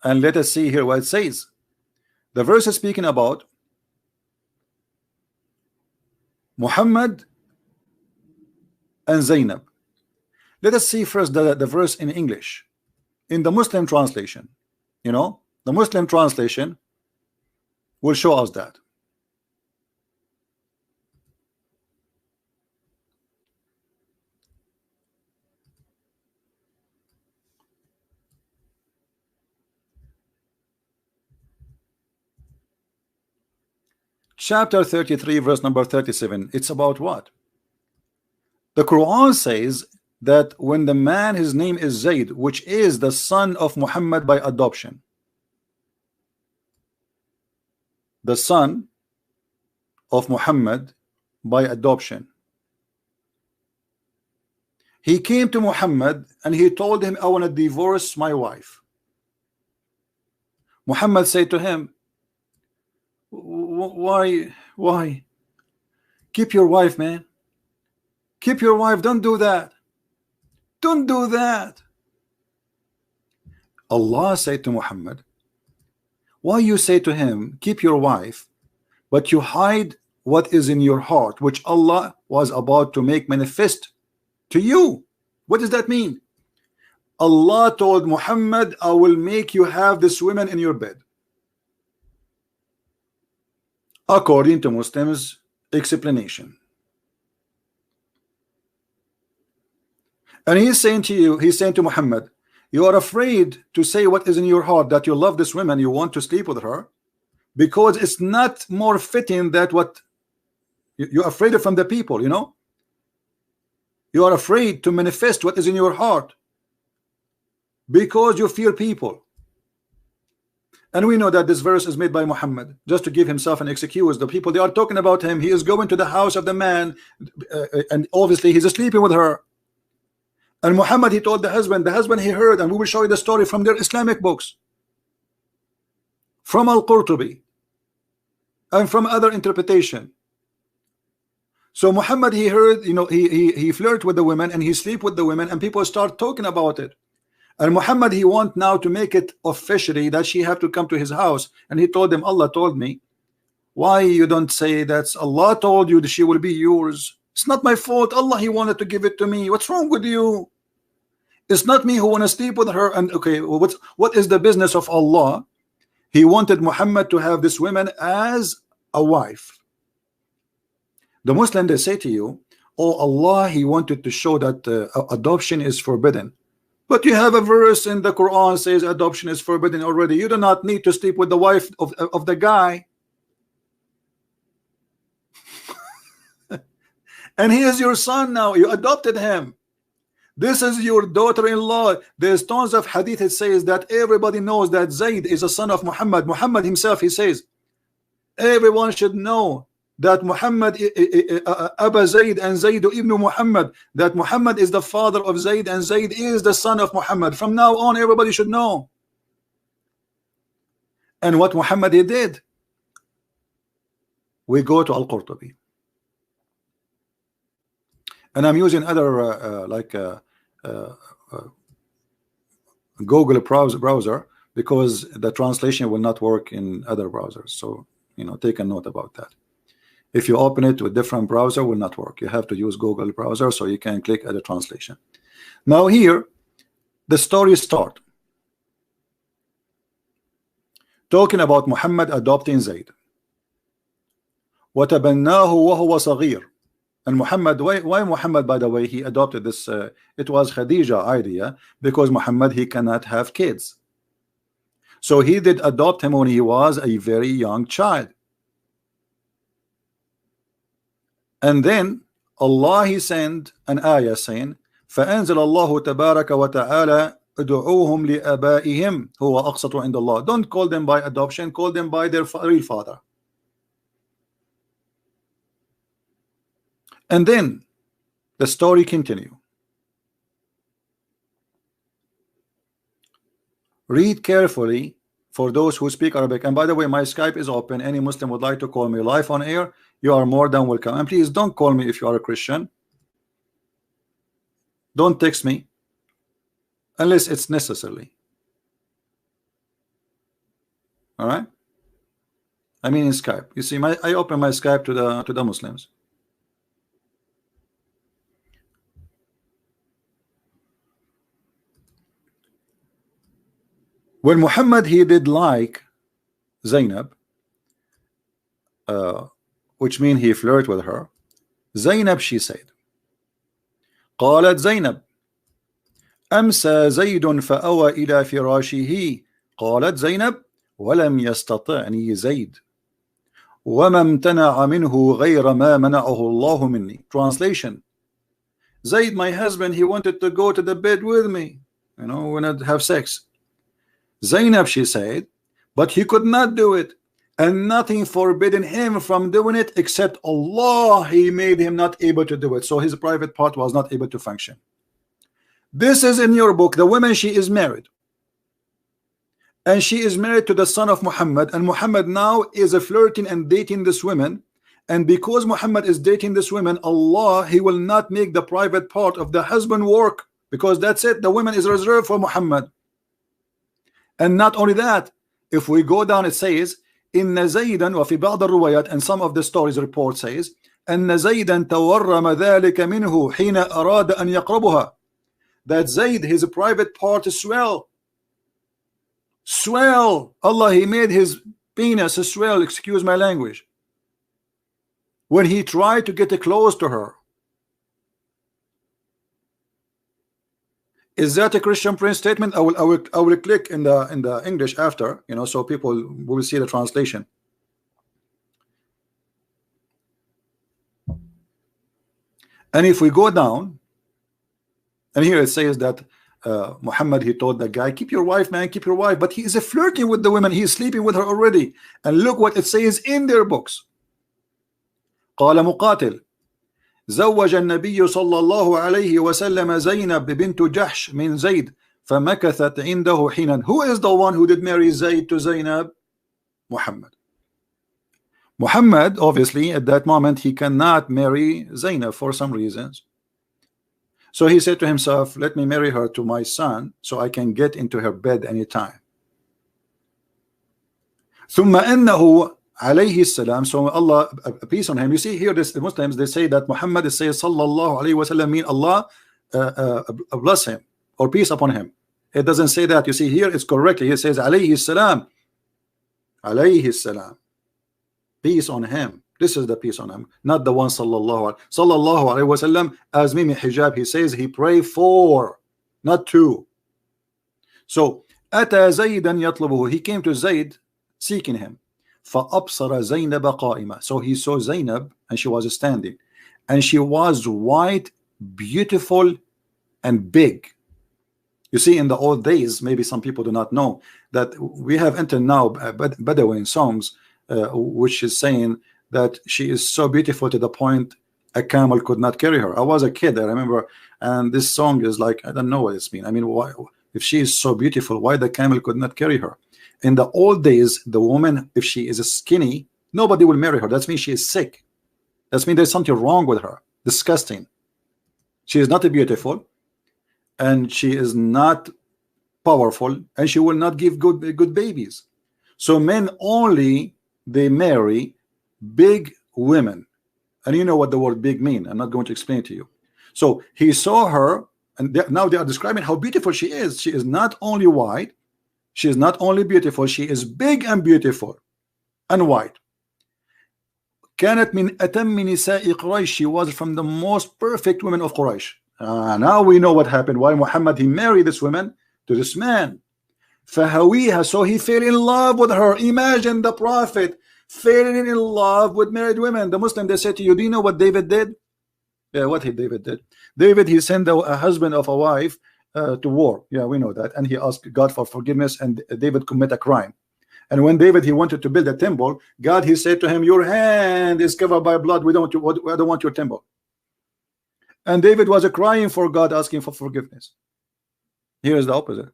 And let us see here what it says. The verse is speaking about Muhammad and Zainab. Let us see first the verse in English, in the Muslim translation. You know, the Muslim translation will show us that. Chapter 33, verse number 37. It's about what? The Quran says that when the man, his name is Zayd, which is the son of Muhammad by adoption, the son of Muhammad by adoption, he came to Muhammad and he told him, I want to divorce my wife. Muhammad said to him, why? Keep your wife, man. Keep your wife. Don't do that. Don't do that. Allah said to Muhammad, why you say to him, keep your wife, but you hide what is in your heart, which Allah was about to make manifest to you? What does that mean? Allah told Muhammad, I will make you have this woman in your bed, according to Muslims' explanation. And he's saying to you, he's saying to Muhammad, you are afraid to say what is in your heart, that you love this woman, you want to sleep with her, because it's not more fitting that what you're afraid of from the people, you know. You are afraid to manifest what is in your heart because you fear people. And we know that this verse is made by Muhammad just to give himself an excuse. The people, they are talking about him. He is going to the house of the man, and obviously he's sleeping with her. And Muhammad, he told the husband he heard, and we will show you the story from their Islamic books, from Al-Qurtubi and from other interpretation. So Muhammad, he heard, you know, he flirt with the women and he sleep with the women, and people start talking about it. And Muhammad, he want now to make it officially that she have to come to his house. And he told them, Allah told me. Why you don't say that Allah told you that she will be yours? It's not my fault. Allah, he wanted to give it to me. What's wrong with you? It's not me who want to sleep with her. And okay, what is the business of Allah? He wanted Muhammad to have this woman as a wife. The Muslim, they say to you, oh, Allah, he wanted to show that adoption is forbidden. But you have a verse in the Quran says adoption is forbidden already. You do not need to sleep with the wife of the guy. And he is your son now. You adopted him. This is your daughter-in-law. There's tons of hadith. It says that everybody knows that Zayd is a son of Muhammad. Muhammad himself, he says, everyone should know that Muhammad Aba Zayd and Zayd ibn Muhammad, that Muhammad is the father of Zayd and Zayd is the son of Muhammad. From now on, everybody should know. And what Muhammad he did, we go to Al-Qurtubi. And I'm using other Google browser because the translation will not work in other browsers. So, you know, take a note about that. If you open it with different browser, will not work. You have to use Google browser so you can click other translation. Now here, the story start talking about Muhammad adopting Zayd. وَتَبَنَّاهُ وَهُوَ صَغِيرٌ. And Muhammad, why Muhammad, by the way, he adopted this? It was Khadija idea, because Muhammad, he cannot have kids. So he did adopt him when he was a very young child. And then Allah, he sent an ayah saying, فَأَنزَلَ اللَّهُ تَبَارَكَ وَتَعَالَى ادعوهم لآبائهم هو أقسط عند الله. Don't call them by adoption, call them by their real father. And then the story continue. Read carefully for those who speak Arabic. And by the way, my Skype is open. Any Muslim would like to call me live on air, you are more than welcome. And please don't call me if you are a Christian. Don't text me unless it's necessary. All right? I mean in Skype. You see, I open my Skype to the Muslims. When Muhammad, he did like Zainab, which means he flirted with her. Zainab, she said, قالت زينب أمسى زيد فأوى إلى فراشه. قالت زينب ولم يستطعني زيد وما امتنع منه غير ما منعه الله مني. Translation: Zayd, my husband, he wanted to go to the bed with me, you know, when I'd have sex. Zainab, she said, but he could not do it, and nothing forbidden him from doing it except Allah, he made him not able to do it. So his private part was not able to function. This is in your book. The woman, she is married, and she is married to the son of Muhammad, and Muhammad now is flirting and dating this woman. And because Muhammad is dating this woman, Allah, he will not make the private part of the husband work, because that's it, the woman is reserved for Muhammad. And not only that, if we go down, it says إن زيدا وفي بعض الروايات, and some of the stories report says أن زيدا تورم ذلك منه حين أراد أن يقربها, that Zayd, his private part swell. Allah, he made his penis swell, excuse my language, when he tried to get close to her. Is that a Christian Prince statement? I will click in the English after, you know, so people will see the translation. And if we go down, and here it says that Muhammad, he told the guy, keep your wife, man, keep your wife, but he is flirting with the woman, he is sleeping with her already. And look what it says in their books. قال مقاتل زوج النبي صلى الله عليه وسلم زينب بنت جحش من زيد فمكثت عنده حينا. Who is the one who did marry Zayd to Zainab? Muhammad. Muhammad, obviously, at that moment, he cannot marry Zainab for some reasons. So he said to himself, let me marry her to my son so I can get into her bed anytime. ثم أنه عليه السلام, so Allah, peace on him. You see here, the Muslims, they say that Muhammad is saying sallallahu alayhi wa sallam, mean Allah bless him or peace upon him. It doesn't say that. You see here, it's correctly, he says alayhi salam, peace on him. This is the peace on him, not the one sallallahu alayhi wa sallam. As Mohammed Hijab, he says he pray for, not to. So أتى زيدا يطلبه, he came to Zayd seeking him. فأبصر زينب قائمة, so he saw Zainab and she was standing. and she was white, beautiful, and big. You see, in the old days, maybe some people do not know that we have entered now Bedouin songs, which is saying that she is so beautiful to the point a camel could not carry her. I was a kid, I remember, and this song is like, I don't know what it's mean. I mean, why, if she is so beautiful, why the camel could not carry her? In the old days, the woman, if she is skinny, nobody will marry her. That means she is sick. That means there's something wrong with her. Disgusting. She is not beautiful, and she is not powerful, and she will not give good babies. So men only, they marry big women. And you know what the word big mean. I'm not going to explain it to you. So he saw her, and now they are describing how beautiful she is. She is not only white, she is not only beautiful, she is big and beautiful and white. كانت من أتم نساء قريش. She was from the most perfect women of Quraysh. Now we know what happened. Why Muhammad, he married this woman to this man. فهويها, so he fell in love with her. Imagine the prophet falling in love with married women. The Muslim, they say to you, do you know what David did? Yeah, what David did? David, he sent a husband of a wife to war. Yeah, we know that. And he asked God for forgiveness, and David commit a crime. And when David, he wanted to build a temple, God, he said to him, your hand is covered by blood. I don't want your temple. And David was crying for God, asking for forgiveness. Here is the opposite.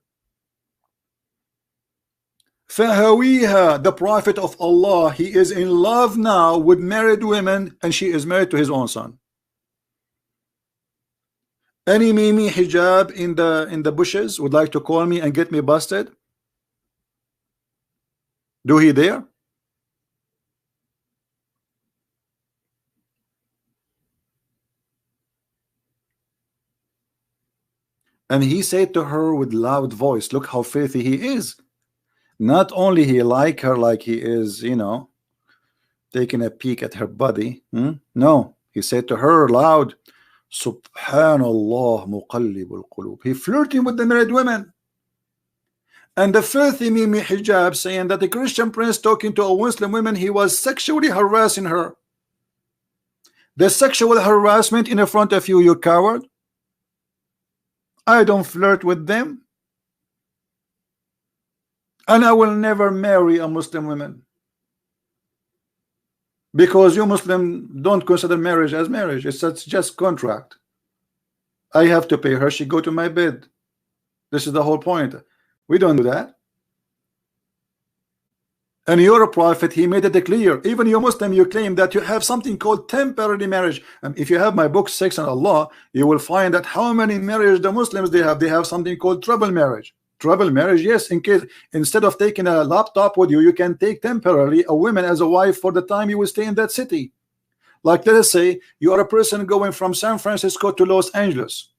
فهويها, the prophet of Allah, he is in love now with married women, and she is married to his own son. Any Mimi Hijab in the bushes would like to call me and get me busted? Do he dare? And he said to her with loud voice, look how filthy he is. Not only he like her like he is, you know, taking a peek at her body. No, he said to her loud, Subhanallah muqallibul qulub. He flirting with the married women. And the filthy Mimi Hijab saying that the Christian prince talking to a Muslim woman, he was sexually harassing her. The sexual harassment in front of you, you coward. I don't flirt with them. And I will never marry a Muslim woman. Because you Muslim don't consider marriage as marriage. It's just contract. I have to pay her, she go to my bed. This is the whole point. We don't do that. And you're a prophet, he made it clear. Even you Muslim, you claim that you have something called temporary marriage. And if you have my book 6 on Allah, you will find that how many marriages the Muslims they have something called trouble marriage. Trouble marriage, yes, in case instead of taking a laptop with you, you can take temporarily a woman as a wife for the time you will stay in that city. Like let us say you are a person going from San Francisco to Los Angeles.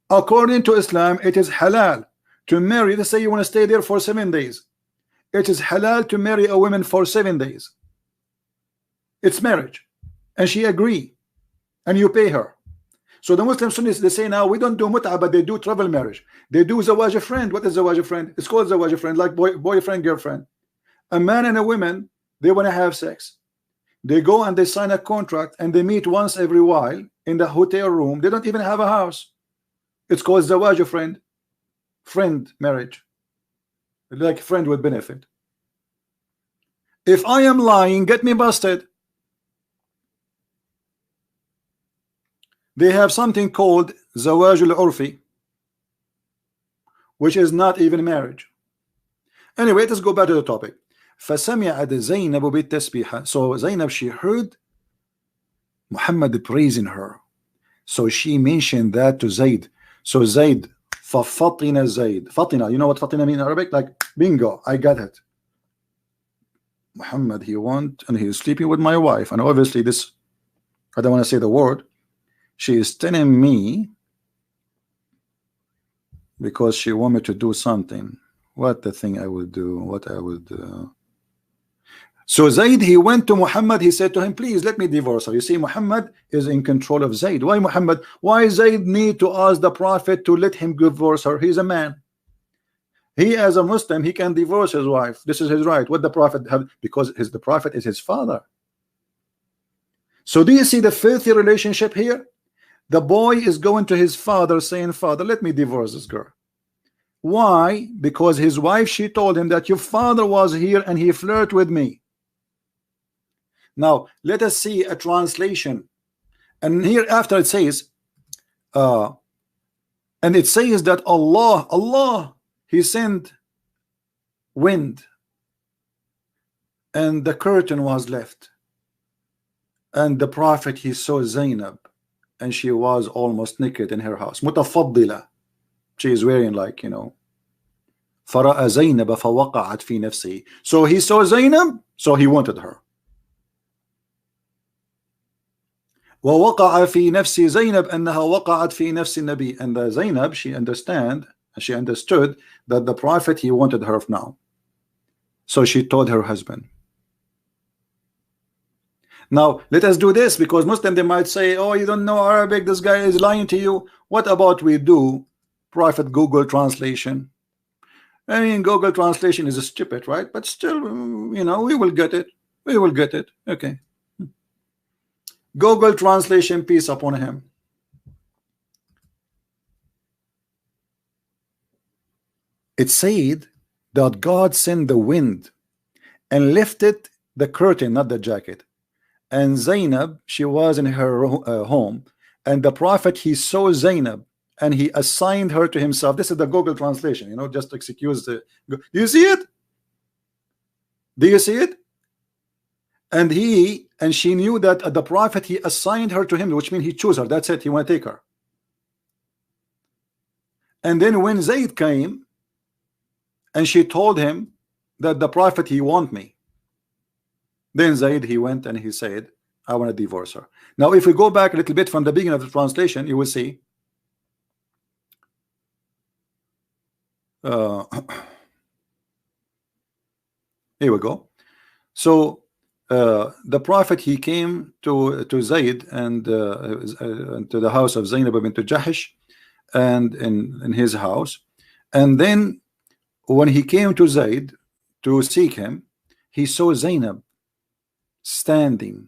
According to Islam, it is halal to marry. Let's say you want to stay there for 7 days. It is halal to marry a woman for 7 days. It's marriage, and she agree, and you pay her. So the Muslim Sunnis, they say now we don't do mut'a, but they do travel marriage. They do zawaj friend. What is zawaj friend? It's called zawaj friend, like boyfriend, girlfriend. A man and a woman, they want to have sex. They go and they sign a contract, and they meet once every while in the hotel room. They don't even have a house. It's called zawaj friend marriage, like friend with benefit. If I am lying, get me busted. They have something called zawaj al-urfi, which is not even marriage. Anyway, let's go back to the topic. فسمعت زينب بالتسبيح. So Zainab, she heard Muhammad praising her. So she mentioned that to Zayd. So Zayd, ففطن Zayd. Fatina, you know what fatina mean in Arabic? Like bingo, I got it. Muhammad, he went and he's sleeping with my wife. And obviously this, I don't want to say the word. She is telling me because she want me to do something. What the thing I will do, what I will do. So Zayd, he went to Muhammad, he said to him, please let me divorce her. You see, Muhammad is in control of Zayd. Why Muhammad? Why Zayd need to ask the Prophet to let him divorce her? He's a man. He as a Muslim, he can divorce his wife. This is his right. What the Prophet have, because the Prophet is his father. So do you see the filthy relationship here? The boy is going to his father saying, Father, let me divorce this girl. Why? Because his wife, she told him that your father was here and he flirted with me. Now let us see a translation. And here after it says, and it says that Allah, he sent wind and the curtain was left, and the prophet, he saw Zainab and she was almost naked in her house, mutafaddila, she is wearing, like, you know, فرأى زينب فوقعت في نفسه. So he saw Zainab, so he wanted her. ووقع في نفس زينب أنها وقعت في نفس النبي. And the Zainab, she understood that the prophet, he wanted her now. So she told her husband. Now let us do this, because Muslim, they might say, oh, you don't know Arabic, this guy is lying to you. What about we do Prophet Google translation? I mean, Google translation is stupid, right? But still, you know, we will get it. We will get it. Okay. Google translation, peace upon him. It said that God sent the wind and lifted the curtain, not the jacket. And Zainab, she was in her home, and the prophet, he saw Zainab and he assigned her to himself. This is the Google translation, you know, just to excuse the. Do you see it? Do you see it? And she knew that the prophet, he assigned her to him, which means he chose her. That's it. He want to take her. And then when Zayd came and she told him that the prophet, he want me, then Zayd, he went and he said, I want to divorce her. Now if we go back a little bit from the beginning of the translation, you will see here we go. So the prophet, he came to Zayd and to the house of Zainab bint Jahish, and in his house. And then when he came to Zayd to seek him, he saw Zainab standing,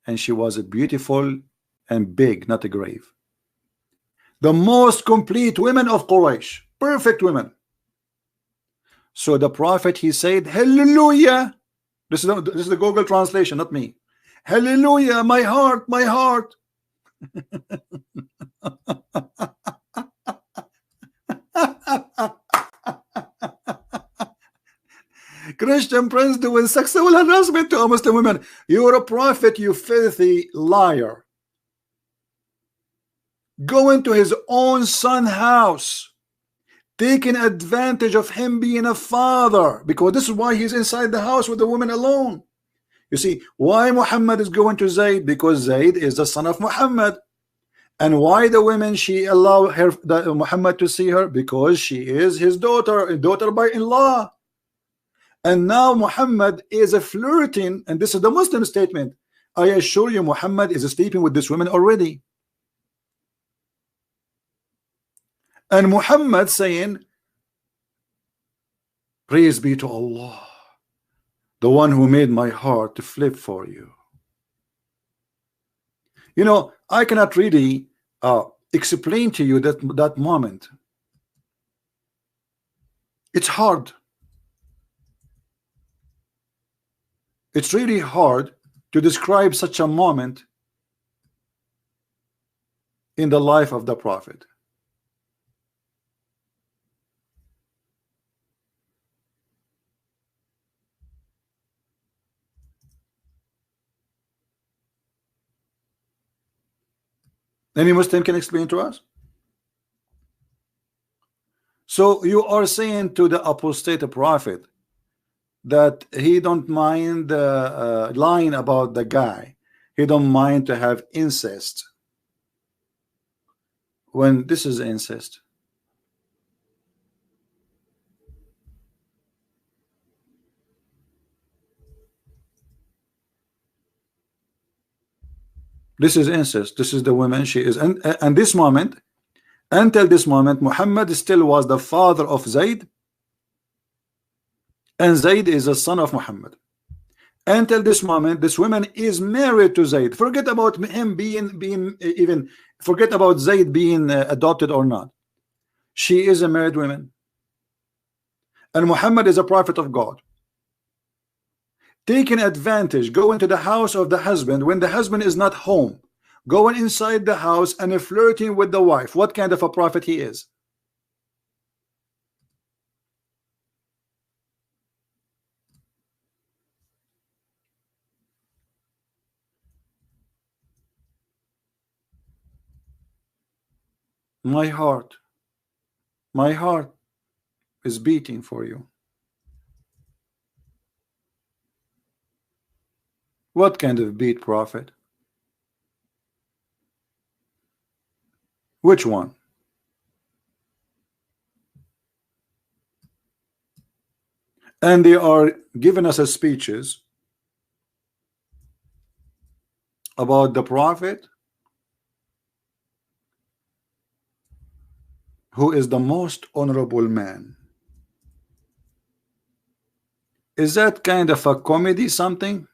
and she was a beautiful and big, not a grave. The most complete women of Quraysh, perfect women. So the prophet, he said, hallelujah. This is the Google translation, not me. Hallelujah, my heart, my heart. Christian prince doing sexual harassment to Muslim women. You're a prophet, you filthy liar. Going to his own son's house, taking advantage of him being a father, because this is why he's inside the house with the woman alone. You see why Muhammad is going to Zayd? Because Zayd is the son of Muhammad. And why the women, she allowed Muhammad to see her? Because she is his daughter by in-law. And now Muhammad is flirting, and this is the Muslim statement. I assure you, Muhammad is sleeping with this woman already. And Muhammad saying, praise be to Allah, the one who made my heart to flip for you. You know, I cannot really explain to you that moment. It's hard. It's really hard to describe such a moment in the life of the prophet. Any Muslim can explain to us? So you are saying to the apostate prophet that he don't mind lying about the guy, he don't mind to have incest, when this is incest. This is incest. This is the woman, she is, and this moment, until this moment, Muhammad still was the father of Zayd, and Zayd is the son of Muhammad. Until this moment, this woman is married to Zayd. Forget about him being even, forget about Zayd being adopted or not. She is a married woman. And Muhammad is a prophet of God. Taking advantage, going to the house of the husband when the husband is not home, going inside the house and flirting with the wife. What kind of a prophet he is? My heart is beating for you. What kind of beat prophet? Which one? And they are giving us speeches about the prophet who is the most honorable man. Is that kind of a comedy something?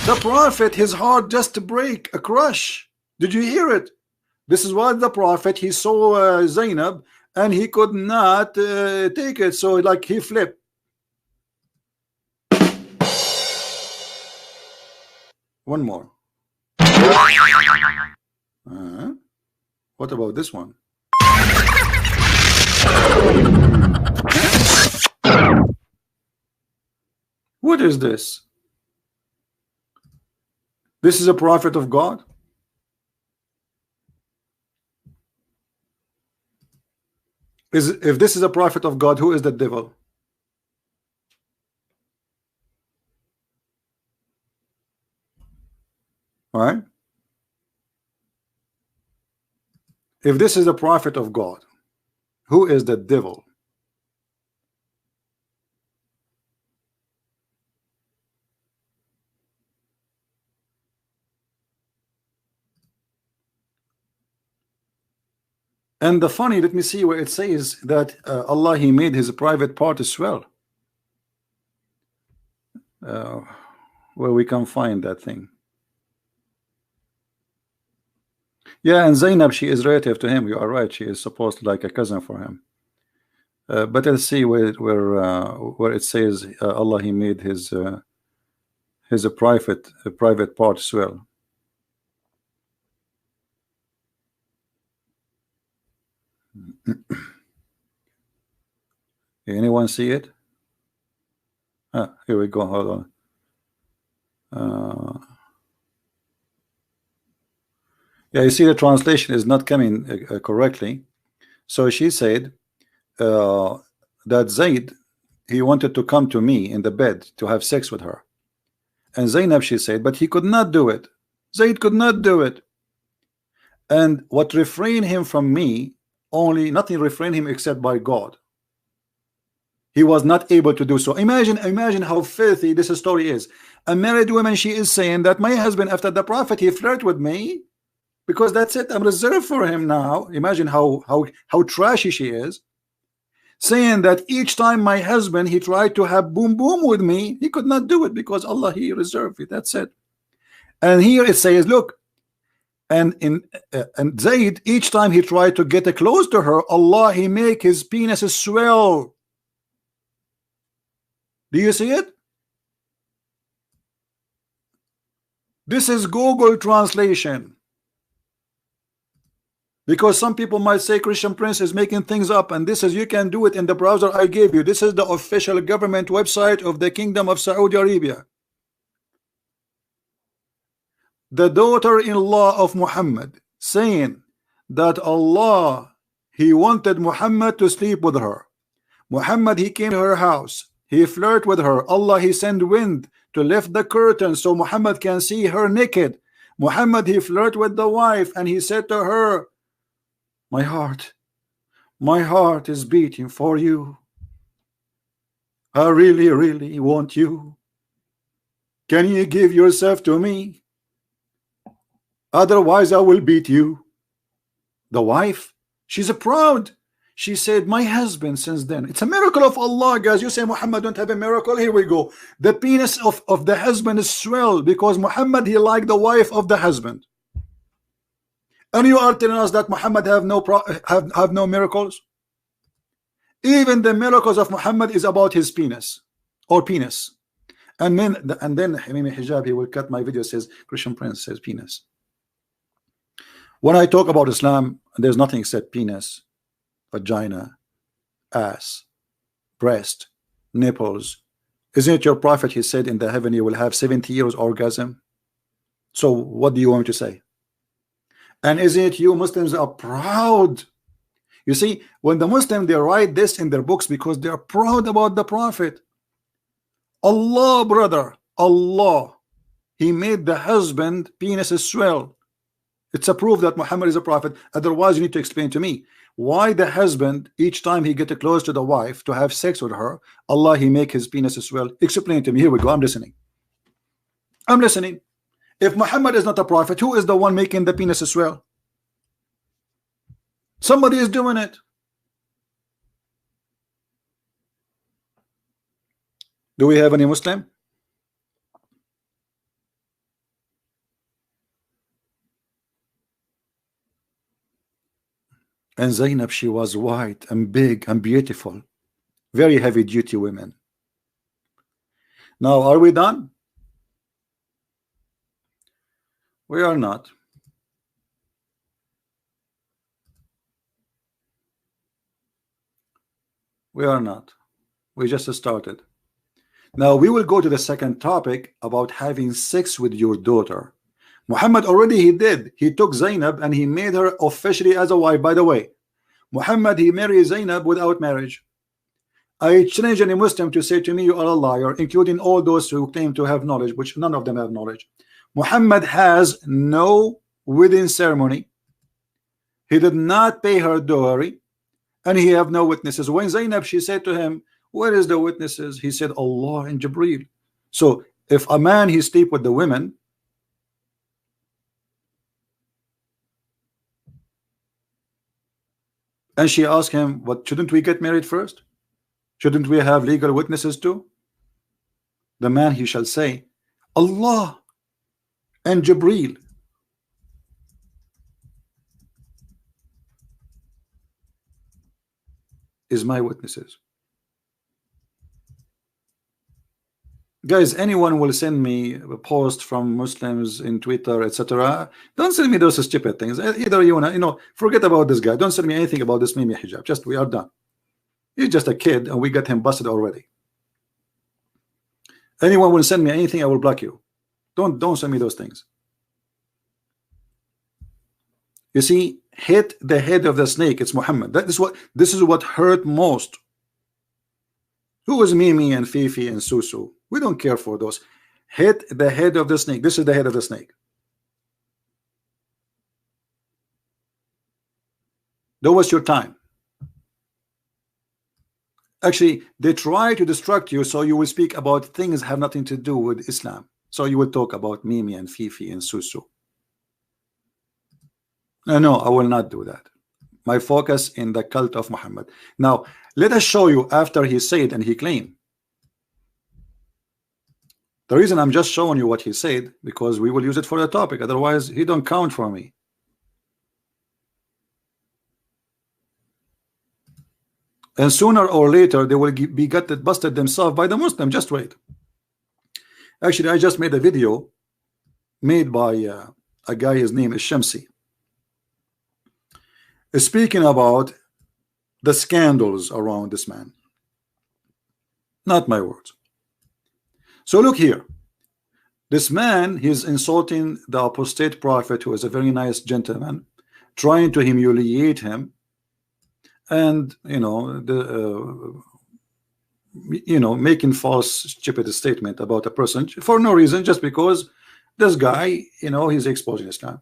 The prophet, his heart just break, a crush. Did you hear it? This is what the prophet, he saw Zainab and he could not take it, so like he flipped. One more. What about this one? What is this? This is a prophet of God? If this is a prophet of God, who is the devil? All right. If this is a prophet of God, who is the devil? And the funny, let me see where it says that Allah, he made his private part as well. Where we can find that thing. Yeah, and Zainab, she is relative to him. You are right. She is supposed to like a cousin for him. But let's see where it says Allah, he made his private part as well. Anyone see it? Here we go. Hold on. Yeah, you see the translation is not coming correctly. So she said that Zayd, he wanted to come to me in the bed to have sex with her. And Zainab, she said, but he could not do it. Zayd could not do it. And what refrained him from me, only nothing refrained him except by God. He was not able to do so. Imagine how filthy this story is. A married woman, she is saying that my husband, after the prophet, he flirted with me because that's it, I'm reserved for him now. Imagine how trashy she is, saying that each time my husband, he tried to have boom boom with me, he could not do it because Allah, he reserved it. That's it. And here it says, look, and Zayd, each time he tried to get close to her, Allah, he make his penis swell. Do you see it? This is Google translation. Because some people might say Christian Prince is making things up, and this is, you can do it in the browser I gave you. This is the official government website of the Kingdom of Saudi Arabia. The daughter-in-law of Muhammad saying that Allah, he wanted Muhammad to sleep with her. Muhammad, he came to her house. He flirted with her. Allah, he sent wind to lift the curtain so Muhammad can see her naked. Muhammad, he flirted with the wife and he said to her, my heart is beating for you. I really, really want you. Can you give yourself to me? Otherwise I will beat you. The wife, she's proud. She said, my husband since then. It's a miracle of Allah, guys. You say Muhammad don't have a miracle. Here we go. The penis of the husband is swelled because Muhammad, he liked the wife of the husband. And you are telling us that Muhammad have no miracles? Even the miracles of Muhammad is about his penis or penis. And then Hamimi Hijab, he will cut my video, says Christian Prince says penis. When I talk about Islam, there's nothing except penis, vagina, ass, breast, nipples. Isn't it your prophet, he said in the heaven you will have 70 years orgasm? So what do you want me to say? And isn't it you Muslims are proud? You see, when the Muslims, they write this in their books because they are proud about the prophet. Allah, brother, Allah, he made the husband penis swell. It's a proof that Muhammad is a prophet. Otherwise you need to explain to me why the husband, each time he get close to the wife to have sex with her, Allah, he make his penis swell. Explain to me. Here we go. I'm listening. I'm listening. If Muhammad is not a prophet, who is the one making the penis swell? Somebody is doing it. Do we have any Muslim? And Zainab, she was white and big and beautiful, very heavy duty women. Now, are we done? We are not. We are not. We just started. Now we will go to the second topic about having sex with your daughter. Muhammad already he did. He took Zainab and he made her officially as a wife. By the way, Muhammad, he married Zainab without marriage. I challenge any Muslim to say to me you are a liar, including all those who claim to have knowledge, which none of them have knowledge. Muhammad has no wedding ceremony. He did not pay her dowry, and he have no witnesses. When Zainab, she said to him, where is the witnesses? He said, Allah and Jibreel. So if a man he sleep with the women, and she asked him, what, shouldn't we get married first? Shouldn't we have legal witnesses too? The man, he shall say, Allah and Jibreel. Is my witnesses. Guys, anyone will send me a post from Muslims in Twitter, etc. Don't send me those stupid things. Either you wanna, forget about this guy. Don't send me anything about this Mimi Hijab. Just we are done. He's just a kid, and we got him busted already. Anyone will send me anything, I will block you. Don't send me those things. You see, hit the head of the snake. It's Muhammad. This is what hurt most. Who is Mimi and Fifi and Susu? We don't care for those. Hit the head of the snake. This is the head of the snake. Don't waste your time. Actually, they try to distract you so you will speak about things have nothing to do with Islam. So you will talk about Mimi and Fifi and Susu. No, I will not do that. My focus in the cult of Muhammad. Now, let us show you after he said and he claimed. The reason I'm just showing you what he said, because we will use it for the topic. Otherwise, he don't count for me. And sooner or later, they will be gutted, busted themselves by the Muslim. Just wait. Actually, I just made a video made by a guy, his name is Shamsi, speaking about the scandals around this man. Not my words. So look here. This man, he's insulting the apostate prophet, who is a very nice gentleman, trying to humiliate him, and making false, stupid statement about a person for no reason, just because this guy, he's exposing Islam.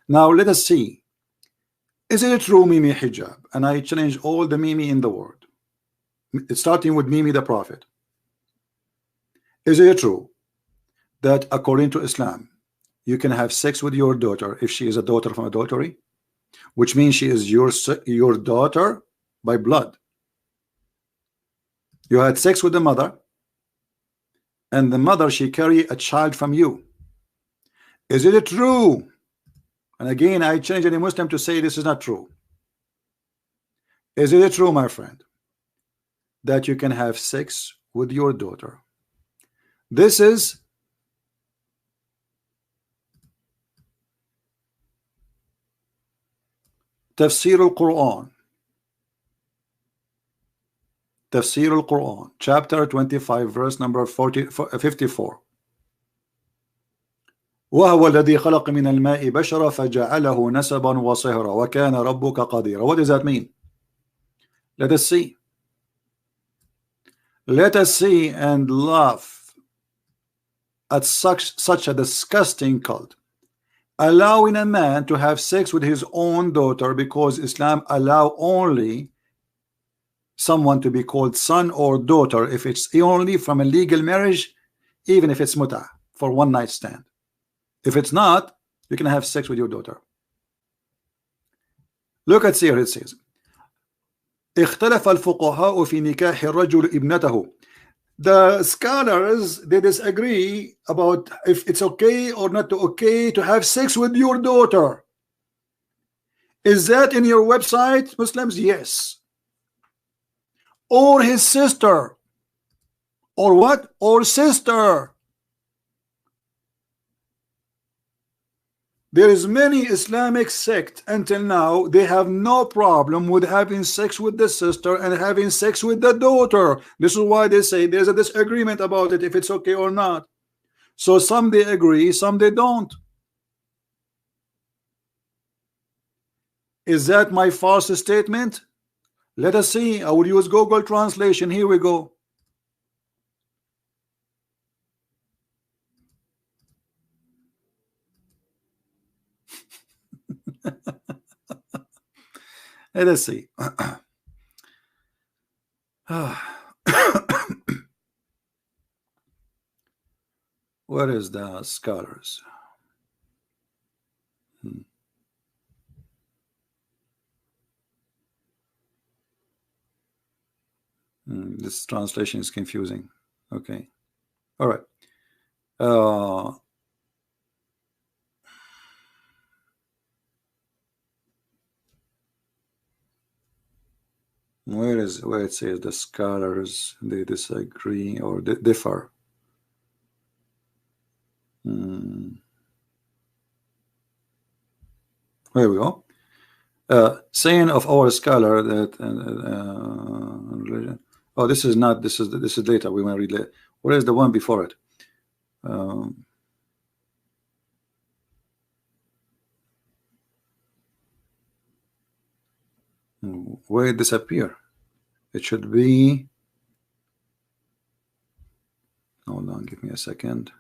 Now let us see. Is it true, Mimi Hijab? And I challenge all the Mimi in the world, starting with Mimi the prophet. Is it true that according to Islam, you can have sex with your daughter if she is a daughter from adultery, which means she is your daughter by blood. You had sex with the mother, and the mother, she carry a child from you. Is it true? And again, I challenge any Muslim to say this is not true. Is it true, my friend, that you can have sex with your daughter? This is Tafsir al-Quran. Tafsir al-Quran, chapter 25, verse number 54. وهو الذي خلق من الماء بشرا فجعله نسبا وصهرا وكان ربك قديرا. What does that mean? Let us see. Let us see and laugh at such a disgusting cult, allowing a man to have sex with his own daughter, because Islam allow only someone to be called son or daughter if it's only from a legal marriage, even if it's muta, for one night stand. If it's not, you can have sex with your daughter. Look at here, it says اختلف الفقهاء في نكاح الرجل ابنته. The scholars, they disagree about if it's okay or not okay to have sex with your daughter. Is that in your website, Muslims? Yes. Or his sister, or what? Or sister. There is many Islamic sect until now, they have no problem with having sex with the sister and having sex with the daughter. This is why they say there's a disagreement about it, if it's okay or not. So some they agree, some they don't. Is that my false statement? Let us see. I will use Google translation. Here we go. Let us see. Where is the scholars? This translation is confusing. Okay. All right. Where it says the scholars, they disagree or differ? Here we go. Saying of our scholar that religion. Oh, this is not. This is later. We want to read later. Where is the one before it? Where it disappear? It should be. Hold on, give me a second.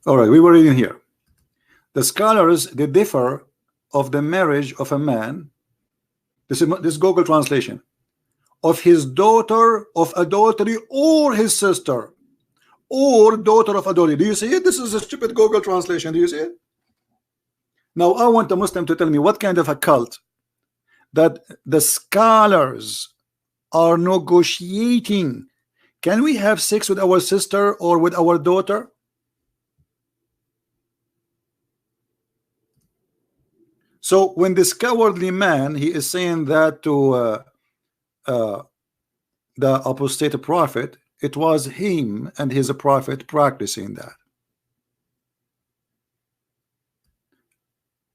All right, we were reading here. The scholars, they differ of the marriage of a man. This is Google translation. Of his daughter of adultery or his sister, or daughter of adultery. Do you see it? This is a stupid Google translation. Do you see it? Now I want a Muslim to tell me what kind of a cult that the scholars are negotiating. Can we have sex with our sister or with our daughter? So when this cowardly man, he is saying that to the apostate prophet, it was him and his prophet practicing that.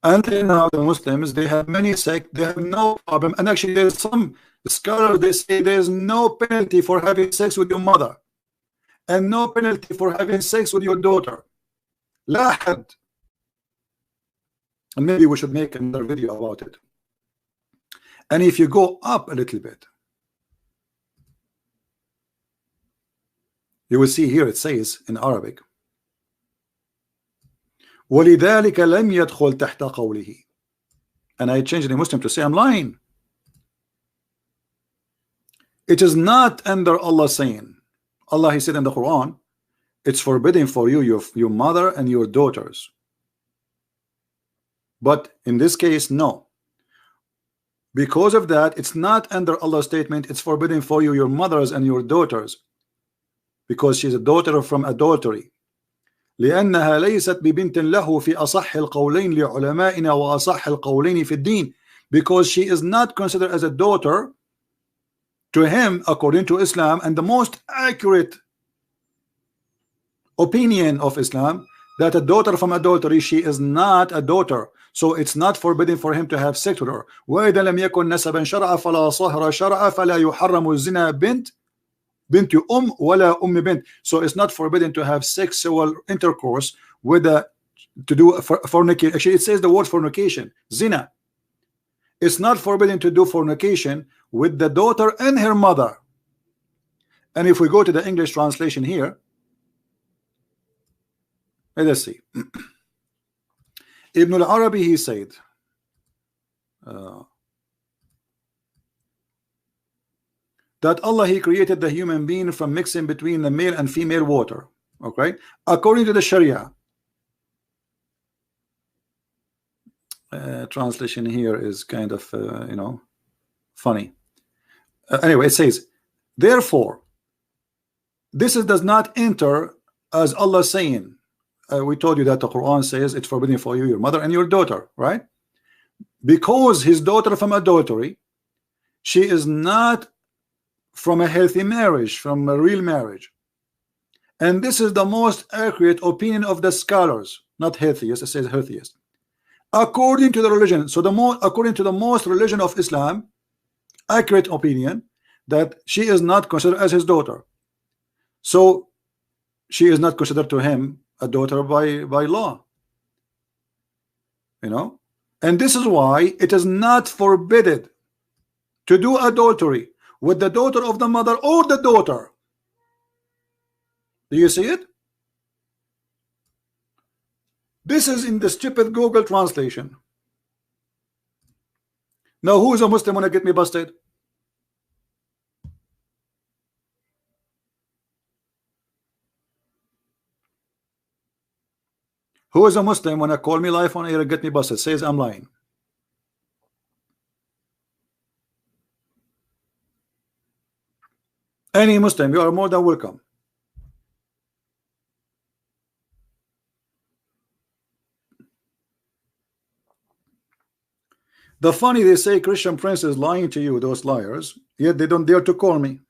Until now, the Muslims, they have many sects, they have no problem. And actually, there's some scholars, they say there's no penalty for having sex with your mother, and no penalty for having sex with your daughter. La had. And maybe we should make another video about it. And if you go up a little bit, you will see here it says in Arabic, ولذلك لم يدخل تحت قوله. And I changed the Muslim to say I'm lying. It is not under Allah saying, Allah, He said in the Quran, it's forbidden for you, your mother and your daughters. But in this case, no. Because of that, it's not under Allah's statement, it's forbidden for you, your mothers and your daughters, because she's a daughter from adultery. لأنها ليست ببنت له في أصح القولين لعلمائنا وأصح القولين في الدين, because she is not considered as a daughter to him according to Islam, and the most accurate opinion of Islam, that a daughter from adultery, she is not a daughter, so it's not forbidden for him to have sex with her. وإذا لم يكن نسبا شرعا فلا صهر شرعا فلا يحرم الزنا بنت ولا بنت. So it's not forbidden to have sexual intercourse with to do fornication. Actually, it says the word fornication, zina. It's not forbidden to do fornication with the daughter and her mother. And if we go to the English translation here, let's see. Ibn al-Arabi, he said, that Allah, He created the human being from mixing between the male and female water. Okay, according to the Sharia. Translation here is kind of you know, funny. Anyway, it says, therefore, this does not enter as Allah saying. We told you that the Quran says it's forbidden for you, your mother and your daughter, right? Because his daughter from adultery, she is not from a healthy marriage, from a real marriage. And this is the most accurate opinion of the scholars, not healthiest, it says healthiest. According to the religion, so according to the most religion of Islam, accurate opinion, that she is not considered as his daughter. So she is not considered to him a daughter by law. You know? And this is why it is not forbidden to do adultery with the daughter of the mother or the daughter. Do you see it? This is in the stupid Google translation. Now, who is a Muslim wanna get me busted? Who is a Muslim wanna call me live on air and get me busted? Says I'm lying. Any Muslim, you are more than welcome. The funny, they say Christian Prince is lying to you, those liars, yet they don't dare to call me.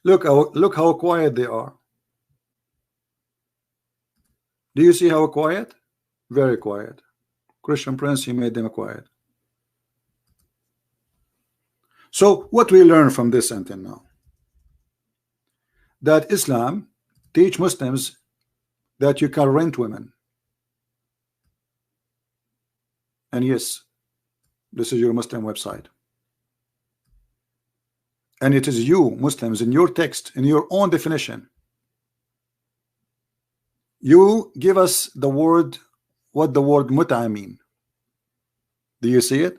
Look how quiet they are. Do you see how quiet? Very quiet. Christian Prince, he made them quiet. So what we learn from this until now? That Islam teach Muslims that you can rent women. And yes, this is your Muslim website. And it is you, Muslims, in your text, in your own definition, you give us the word, what the word mut'a mean. Do you see it?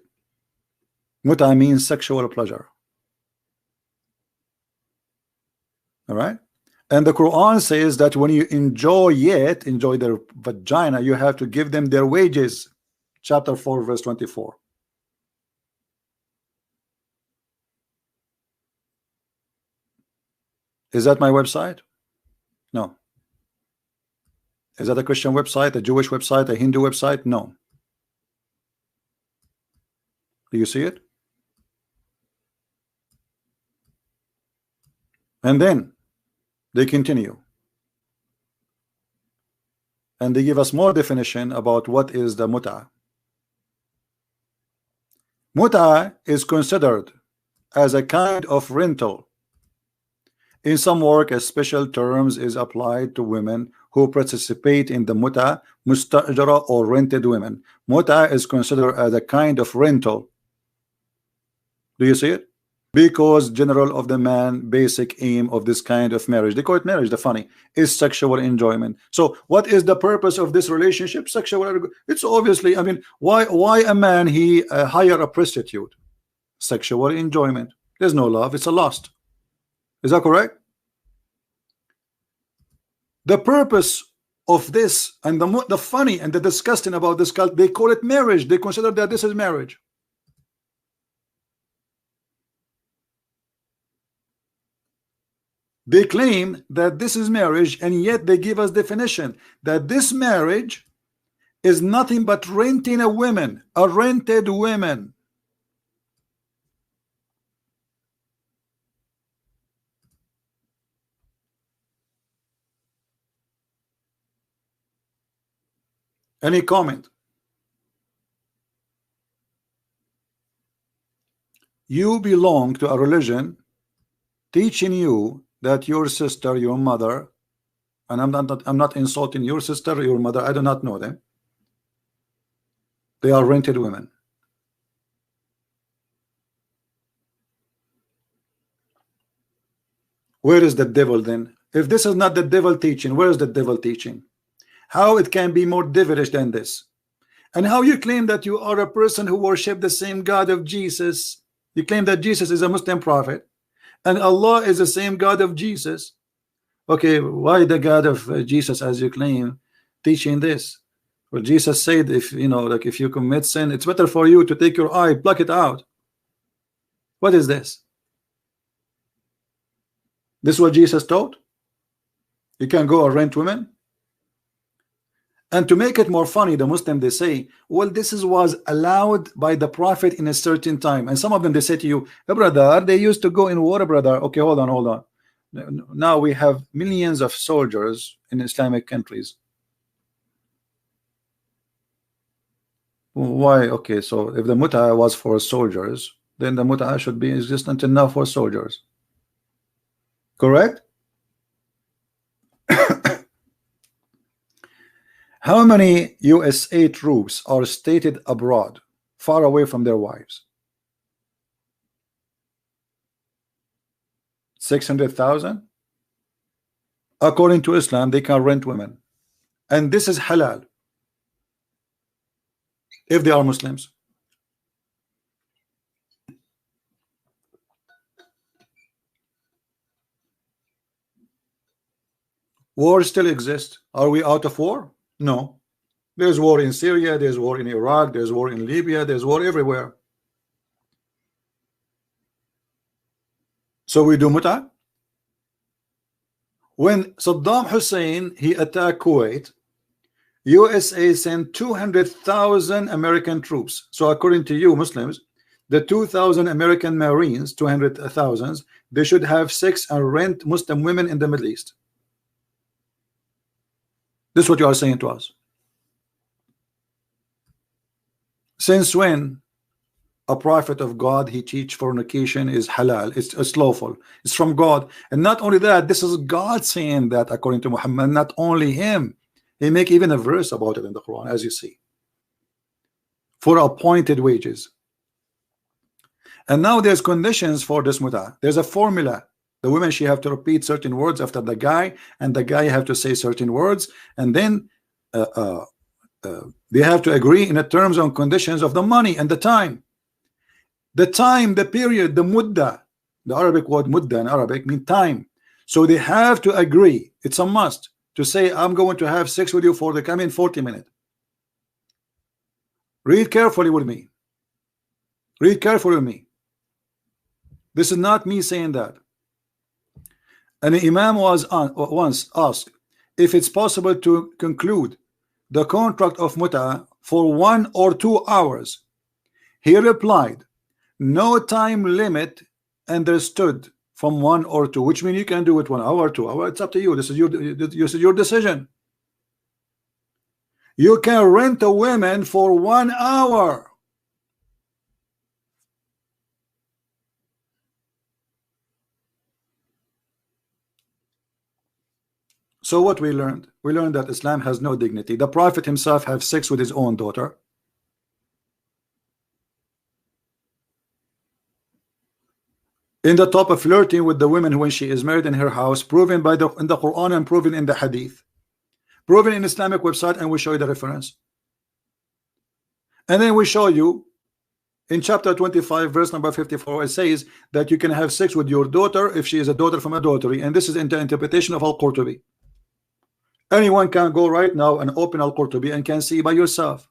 Mut'a means sexual pleasure. All right? And the Quran says that when you enjoy their vagina, you have to give them their wages. Chapter 4, verse 24. Is that my website? No. Is that a Christian website, a Jewish website, a Hindu website? No. Do you see it? And then they continue. And they give us more definition about what is the mut'a. Mut'a is considered as a kind of rental. In some work, a special terms is applied to women who participate in the mut'a, mustajara, or rented women. Mut'a is considered as a kind of rental. Do you see it? Because general of the man, basic aim of this kind of marriage, they call it marriage, the funny, is sexual enjoyment. So what is the purpose of this relationship? Sexual. It's obviously, I mean, why a man he hire a prostitute? Sexual enjoyment. There's no love, it's a lust. Is that correct? The purpose of this, and the funny and the disgusting about this cult, they call it marriage. They consider that this is marriage. They claim that this is marriage, and yet they give us definition that this marriage is nothing but renting a woman, a rented woman. Any comment? You belong to a religion teaching you that your sister, your mother, and I'm not insulting your sister, your mother, I do not know them. They are rented women. Where is the devil then? If this is not the devil teaching, where is the devil teaching? How it can be more devilish than this? And how you claim that you are a person who worship the same God of Jesus? You claim that Jesus is a Muslim prophet and Allah is the same God of Jesus. Okay, why the God of Jesus, as you claim, teaching this? Well, Jesus said, if you know, like if you commit sin, it's better for you to take your eye, pluck it out. What is this? This is what Jesus taught? You can go and rent women? And to make it more funny, the Muslim, they say, well, this was allowed by the Prophet in a certain time. And some of them, they say to you, hey, brother, they used to go in war, brother. Okay, hold on. Now we have millions of soldiers in Islamic countries. Why? Okay, so if the mut'a was for soldiers, then the mut'a should be existent enough for soldiers. Correct? How many USA troops are stated abroad, far away from their wives? 600,000? According to Islam, they can rent women. And this is halal if they are Muslims. War still exists. Are we out of war? No. There's war in Syria, there's war in Iraq, there's war in Libya, there's war everywhere. So we do mut'a. When Saddam Hussein he attacked Kuwait, USA sent 200,000 American troops. So according to you Muslims, the 2,000 American Marines, 200,000, they should have sex and rent Muslim women in the Middle East. This is what you are saying to us. Since when a prophet of God he teach fornication is halal, it's lawful, it's from God? And not only that, this is God saying that according to Muhammad, not only him. He make even a verse about it in the Quran, as you see, for appointed wages. And now there's conditions for this mut'a. There's a formula. The women, she have to repeat certain words after the guy, and the guy have to say certain words, and then they have to agree in the terms and conditions of the money and the time. The time, the period, the mudda, the Arabic word mudda in Arabic mean time. So they have to agree. It's a must to say, I'm going to have sex with you for the coming 40 minutes. Read carefully with me. Read carefully with me. This is not me saying that. And the Imam was once asked if it's possible to conclude the contract of mut'a for 1 or 2 hours. He replied, no time limit understood from 1 or 2, which means you can do it 1 hour, 2 hours. It's up to you. This is your decision. You can rent a woman for 1 hour. So what we learned? We learned that Islam has no dignity. The Prophet himself had sex with his own daughter. in the top of flirting with the women when she is married in her house, proven by in the Quran and proven in the Hadith, proven in Islamic website, and we show you the reference. And then we show you in chapter 25 verse number 54, it says that you can have sex with your daughter if she is a daughter from adultery, and this is in the interpretation of Al-Qurtubi. Anyone can go right now and open Al-Qurtubi and can see by yourself.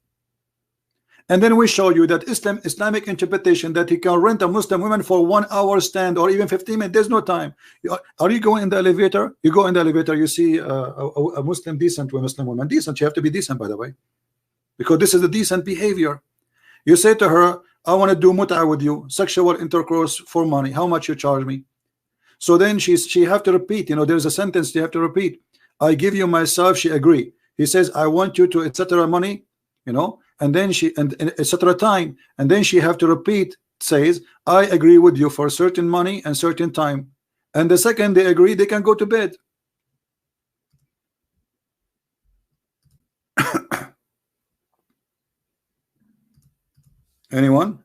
And then we show you that Islamic interpretation that he can rent a Muslim woman for 1 hour stand or even 15 minutes. There's no time. Are you going in the elevator? You go in the elevator, you see a Muslim decent to a Muslim woman. Decent, you have to be decent, by the way, because this is a decent behavior. You say to her, I want to do mut'a with you, sexual intercourse for money. How much you charge me? So then she have to repeat. You know, there's a sentence you have to repeat. I give you myself. She agree. He says, I want you to etc. money. You know. And then she and etc. time, and then she have to repeat, says, I agree with you for certain money and certain time. And the second they agree, they can go to bed. Anyone?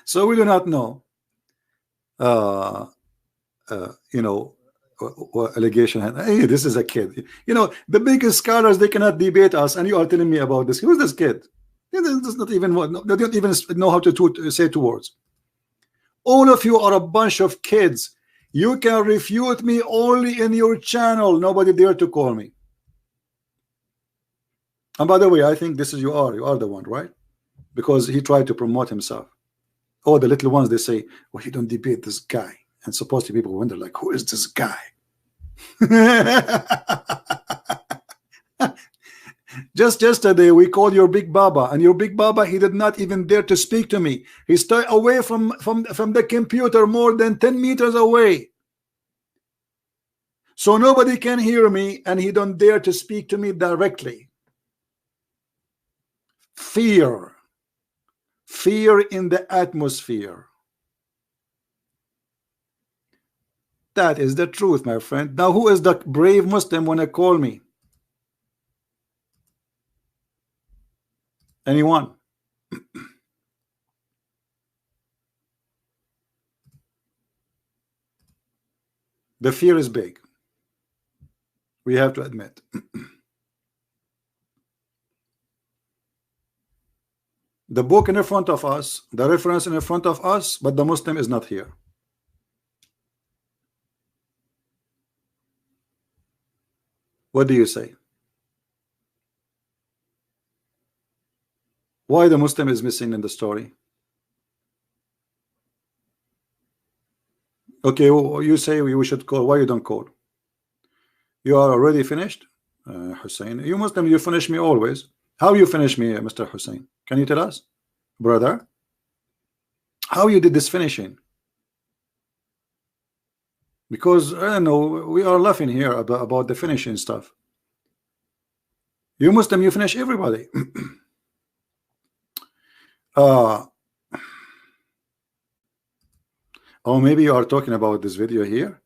So we do not know. You know, what allegation. Hey, this is a kid. You know, the biggest scholars, they cannot debate us, and you are telling me about this. Who's this kid? This is not even what. They don't even know how to say 2 words. All of you are a bunch of kids. You can refute me only in your channel. Nobody dare to call me. And by the way, I think this is you are the one, right? Because he tried to promote himself. Oh, the little ones, they say, well, you don't debate this guy. And supposedly people wonder, like, who is this guy? Just yesterday, we called your big Baba, and your big Baba, he did not even dare to speak to me. He stayed away from the computer more than 10 meters away. So nobody can hear me, and he don't dare to speak to me directly. Fear. Fear in the atmosphere. That is the truth, my friend. Now, who is the brave Muslim when they call me? Anyone? The fear is big. We have to admit. The book in front of us, the reference in front of us, but the Muslim is not here. What do you say? Why the Muslim is missing in the story? Okay, you say we should call. Why you don't call? You are already finished, Hussein. You Muslim, you finish me always. How you finish me, Mr. Hussein? Can you tell us, brother? How you did this finishing? Because I don't know, we are laughing here about the finishing stuff. You Muslim, you finish everybody. Oh, maybe you are talking about this video here.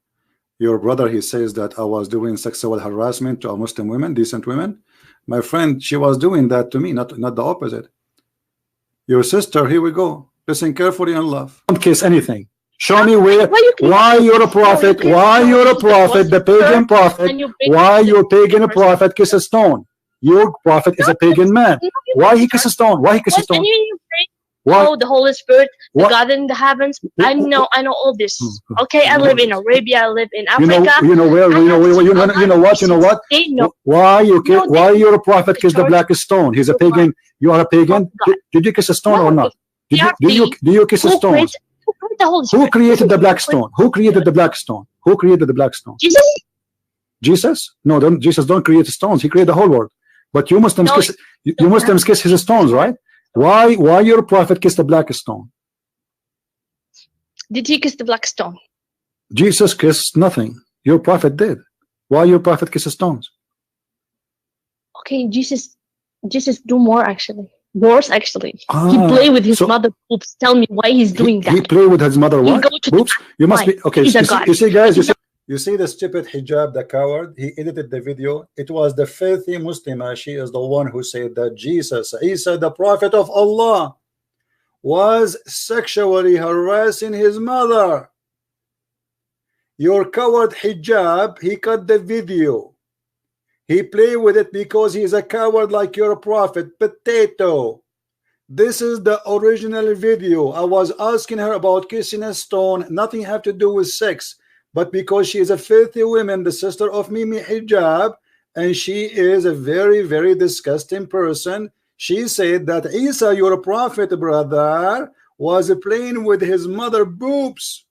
Your brother, he says that I was doing sexual harassment to Muslim women, decent women. My friend, she was doing that to me, not the opposite. Your sister, here we go. Listen carefully and laugh. Don't kiss anything. Show me why you're a prophet, why you're a prophet, the pagan prophet, why your pagan prophet kiss a stone. Your prophet is a pagan man. Why he kiss a stone? Why he kiss a stone? Oh, the Holy Spirit, the God in the heavens. I know all this. Okay, I live in Arabia. I live in Africa. You know where? You know what? Why you're a prophet kiss the black stone? He's a pagan. You are a pagan. Did you kiss a stone or not? Do you kiss a stone? Who created the black stone? Who created the black stone? Who created the black stone? Jesus. Jesus? No, Jesus don't create stones. He created the whole world. But you Muslims kiss. You Muslims kiss his stones, right? Why your prophet kissed the black stone? Did he kiss the black stone? Jesus kissed nothing. Your prophet did. Why your prophet kisses stones? Okay, Jesus do more actually. Worse actually. He play with his mother boobs. Tell me why he's doing that. He play with his mother what? Boobs? You must be okay. You see, guys. You see the stupid hijab, the coward, he edited the video. It was the filthy Muslima. She is the one who said that Jesus, Isa, the prophet of Allah, was sexually harassing his mother. Your coward hijab, he cut the video. He played with it because he's a coward like your prophet. Potato. This is the original video. I was asking her about kissing a stone. Nothing have to do with sex. But because she is a filthy woman, the sister of Mimi Hijab, and she is a very, very disgusting person, she said that Isa, your prophet brother, was playing with his mother boobs.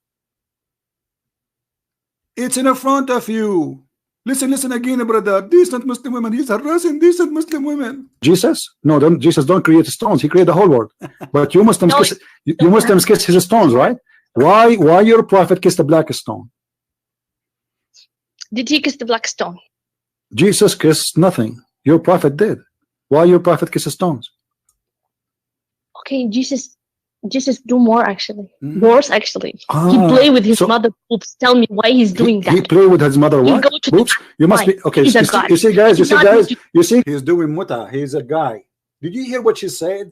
It's in front of you. Listen again, brother. Decent Muslim women. He's harassing decent Muslim women. Jesus? No, Jesus don't create stones. He created the whole world. But you Muslims kiss, you Muslims kiss his stones, right? Why your prophet kissed the black stone? Did he kiss the black stone? Jesus kissed nothing. Your prophet did. Why your prophet kisses stones? Okay, Jesus do more actually. Worse actually. He play with his mother boobs. Tell me why he's doing that. He play with his mother what? Boobs? You must be okay. You see guys, you see he's doing muta. He's a guy. Did you hear what she said?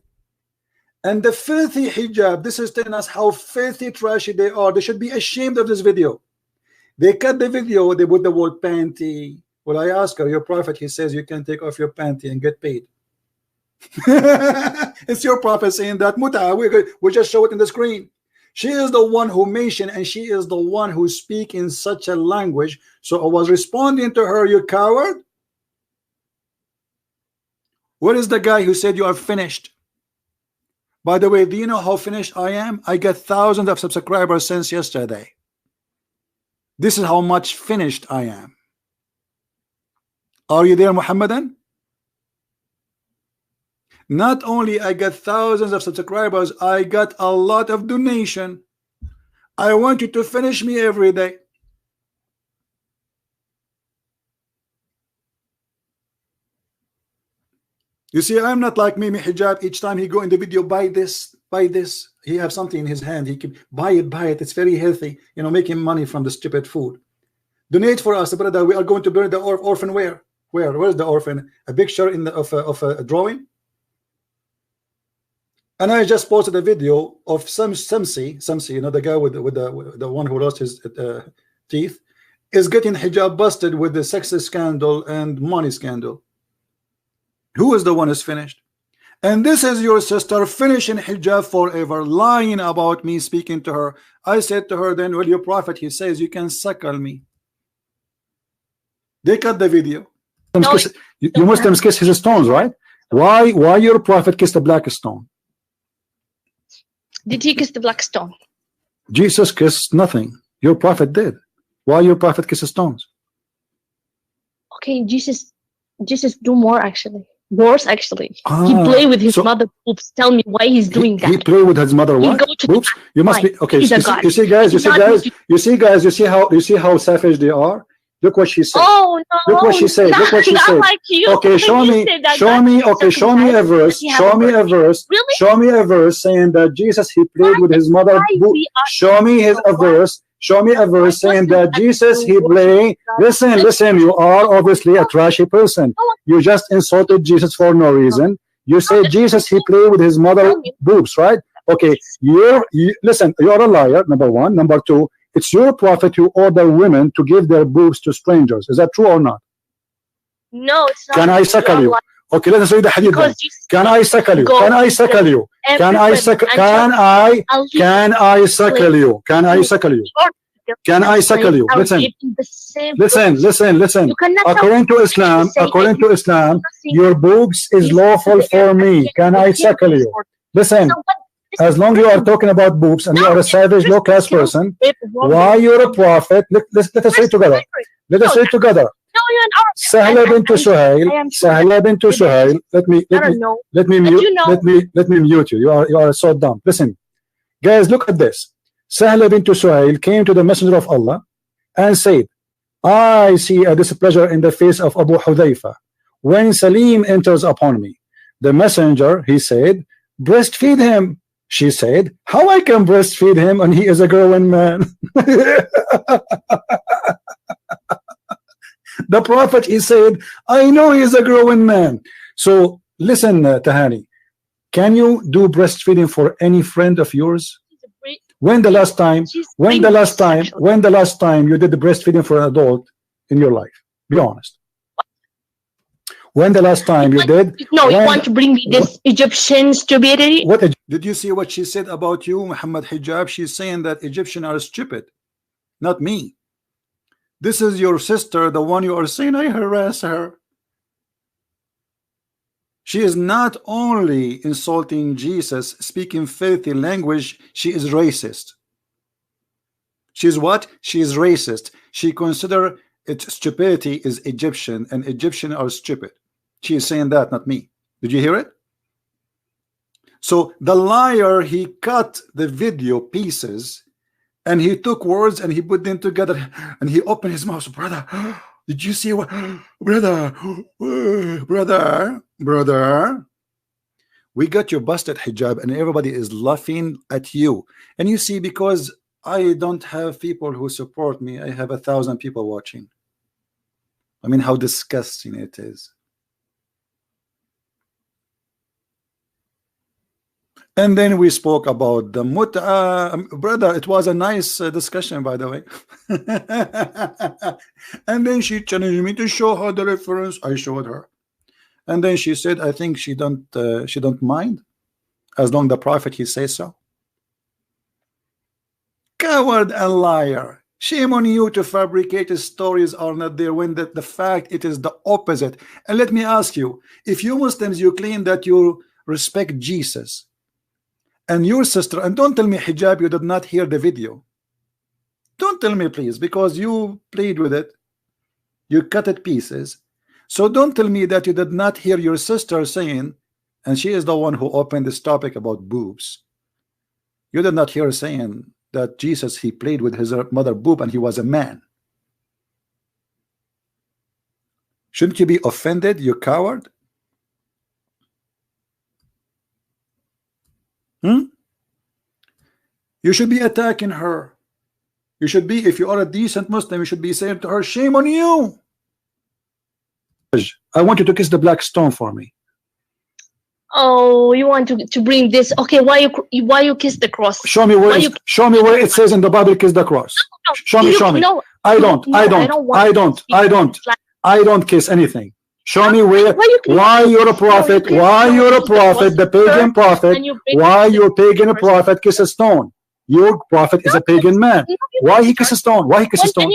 And the filthy hijab, this is telling us how filthy trashy they are. They should be ashamed of this video. They cut the video, they put the word panty. Well, I asked her, your prophet, he says you can take off your panty and get paid. It's your prophet saying that muta. We just show it in the screen. She is the one who mentioned, and she is the one who speak in such a language. So I was responding to her, you coward. What is the guy who said you are finished? By the way, do you know how finished I am? I got thousands of subscribers since yesterday. This is how much finished I am. Are you there, Muhammadan? Not only I got thousands of subscribers, I got a lot of donation. I want you to finish me every day. You see, I'm not like Mimi Hijab. Each time he go in the video, buy this, buy this. He have something in his hand. He can buy it. It's very healthy. You know, making money from the stupid food. Donate for us, brother. We are going to bury the orphan. Where is the orphan? A picture in the, of a drawing. And I just posted a video of Samsi, you know, the guy with the one who lost his teeth, is getting hijab busted with the sex scandal and money scandal. Who is the one who's finished? And this is your sister finishing hijab forever, lying about me, speaking to her. I said to her then, well, your prophet, he says you can suckle me. They cut the video. No, you Muslims kiss his stones, right? Why your prophet kissed the black stone? Did he kiss the black stone? Jesus kissed nothing. Your prophet did. Why your prophet kisses stones? Okay, Jesus do more actually. Worse actually. He play with his mother boobs. Tell me why he's doing that. He play with his mother what? Boobs? You must be okay. You see guys, you see how savage they are. Look what she said. Oh no! Look what she said. Look what she said. Like you. Okay, show me a verse. Show me a verse. Really? Show me a verse saying that Jesus he played with his mother. Show me a verse. Show me a verse saying that Jesus he played. Listen. You are obviously a trashy person. You just insulted Jesus for no reason. You say Jesus he played with his mother boobs, right? Okay. Listen. You're a liar. Number one. Number two. It's your prophet who order women to give their boobs to strangers. Is that true or not? No, it's not. Can I suckle you? Okay, let us read the hadith. Can I suckle you? Can I suckle you? Can I suckle you? Can I suckle you? Can I suckle you? Can I suckle you? Listen. According to Islam, your boobs is lawful for me. Can I suckle you? Listen. As long as you are talking about boobs and you are a savage, low-class person, why you're a prophet? Let us say it together. Let us say it together. Sahla bint Suhail. Let me mute you. You are so dumb. Listen, guys, look at this. Sahla bint Suhail came to the Messenger of Allah and said, I see a displeasure in the face of Abu Hudhayfa when Salim enters upon me. The messenger, he said, breastfeed him. She said, how I can breastfeed him and he is a growing man? The Prophet, he said, I know he's a growing man. So listen, Tahani, can you do breastfeeding for any friend of yours? When the last time you did the breastfeeding for an adult in your life? Be honest. When the last time you did? No, you want to bring me this Egyptian stupidity? What did you see what she said about you, Muhammad Hijab? She's saying that Egyptians are stupid, not me. This is your sister, the one you are saying I harass her. She is not only insulting Jesus, speaking filthy language, she is racist. She's what? She is racist. She consider its stupidity is Egyptian, and Egyptians are stupid. She is saying that, not me. Did you hear it? So the liar, he cut the video pieces and he took words and he put them together and he opened his mouth. Brother, did you see what? Brother, we got your busted hijab and everybody is laughing at you. And you see, because I don't have people who support me, I have 1,000 people watching. I mean, how disgusting it is. And then we spoke about the mut'a. Brother, it was a nice discussion, by the way. And then she challenged me to show her the reference. I showed her. And then she said, I think she don't mind, as long the Prophet he says so. Coward and liar. Shame on you to fabricate stories are not there when the fact it is the opposite. And let me ask you, if you Muslims, you claim that you respect Jesus and your sister, and don't tell me hijab you did not hear the video. Don't tell me, please, because you played with it, you cut it pieces. So don't tell me that you did not hear your sister saying, and she is the one who opened this topic about boobs. You did not hear her saying that Jesus, he played with his mother boob and he was a man. Shouldn't you be offended, you coward? You should be attacking her. You should be, if you are a decent Muslim, you should be saying to her, shame on you. I want you to kiss the black stone for me. Oh, you want to bring this? Okay, why you kiss the cross? Show me where it says in the Bible kiss the cross. No, show me. No, I don't kiss anything. Show me where. Why you're a prophet? Why you're a prophet? The pagan prophet. Why your pagan prophet kiss a stone? Your prophet is a pagan man. Why he kiss a stone? Why he kiss a stone?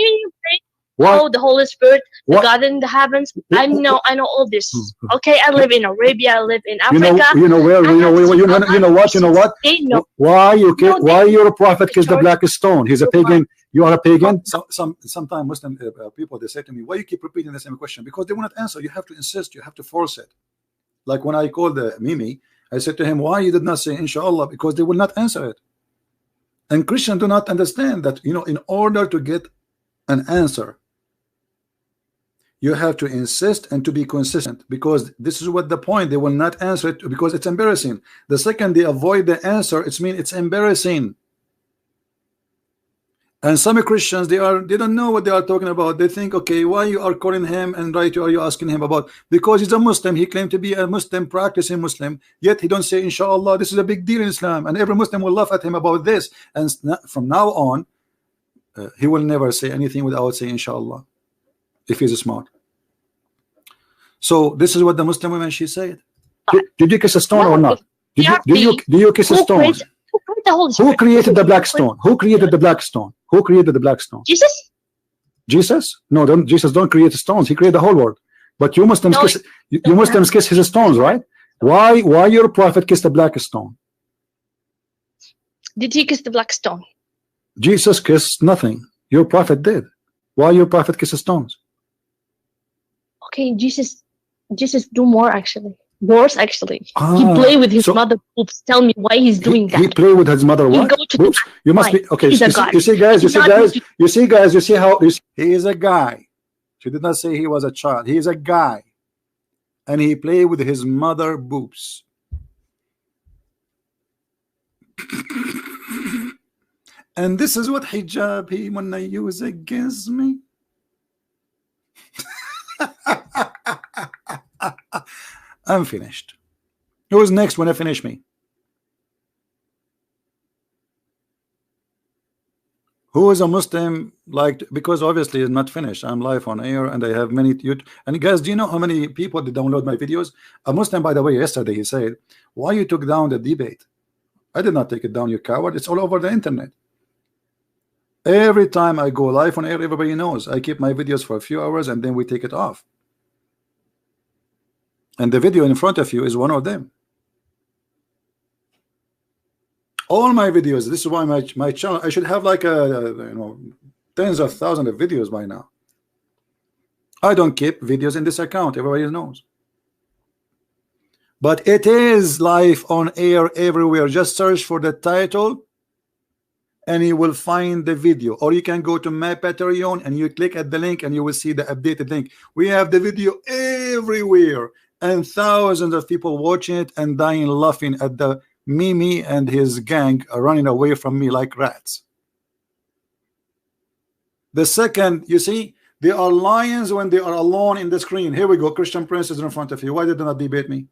Oh, the Holy Spirit, the God in the heavens. I know all this. Okay, I live in Arabia. I live in Africa. You know what? Why you're a prophet kiss the black stone? He's a pagan. You are a pagan. Sometimes Muslim people, they say to me, why you keep repeating the same question? Because they will not answer. You have to insist. You have to force it. Like when I called Mimi, I said to him, why you did not say inshallah? Because they will not answer it. And Christians do not understand that, in order to get an answer, you have to insist and to be consistent, because this is what the point. They will not answer it because it's embarrassing. The second they avoid the answer, it means it's embarrassing. And some Christians, they don't know what they are talking about. They think, okay, why you are calling him and are you asking him about? Because he's a Muslim. He claimed to be a Muslim, practicing Muslim, yet he don't say inshallah. This is a big deal in Islam, and every Muslim will laugh at him about this. And from now on, he will never say anything without saying inshallah, if he's smart. So this is what the Muslim woman, she said. Did you kiss a stone or not? Do you kiss a stone? Who created the black stone? Who created the black stone? Who created the black stone? Jesus? Jesus? No, Jesus don't create stones. He created the whole world. But you Muslims kiss his stones, right? Why your prophet kissed the black stone? Did he kiss the black stone? Jesus kissed nothing. Your prophet did. Why your prophet kisses stones? Okay, Jesus do more actually. Worse actually. He play with his mother boobs. Tell me why he's doing that. He play with his mother what? Boobs? You must be okay. You see guys, how he is a guy. She did not say he was a child. He is a guy. And he play with his mother boobs. And this is what hijab he wanna use against me. I'm finished. Who's next when I finish me? Who is a Muslim, like, because obviously it's not finished. I'm live on air and I have many YouTube. And guys, do you know how many people that download my videos? A Muslim, by the way, yesterday he said, why you took down the debate? I did not take it down, you coward. It's all over the internet. Every time I go live on air, everybody knows I keep my videos for a few hours and then we take it off. And the video in front of you is one of them. All my videos, this is why my channel, I should have like tens of thousands of videos by now. I don't keep videos in this account, everybody knows. But it is live on air everywhere. Just search for the title and you will find the video, or you can go to my Patreon and you click at the link and you will see the updated link. We have the video everywhere and thousands of people watching it and dying laughing at the Mimi and his gang are running away from me like rats. The second, you see, they are lions when they are alone in the screen. Here we go. Christian Prince is in front of you. Why did they not debate me?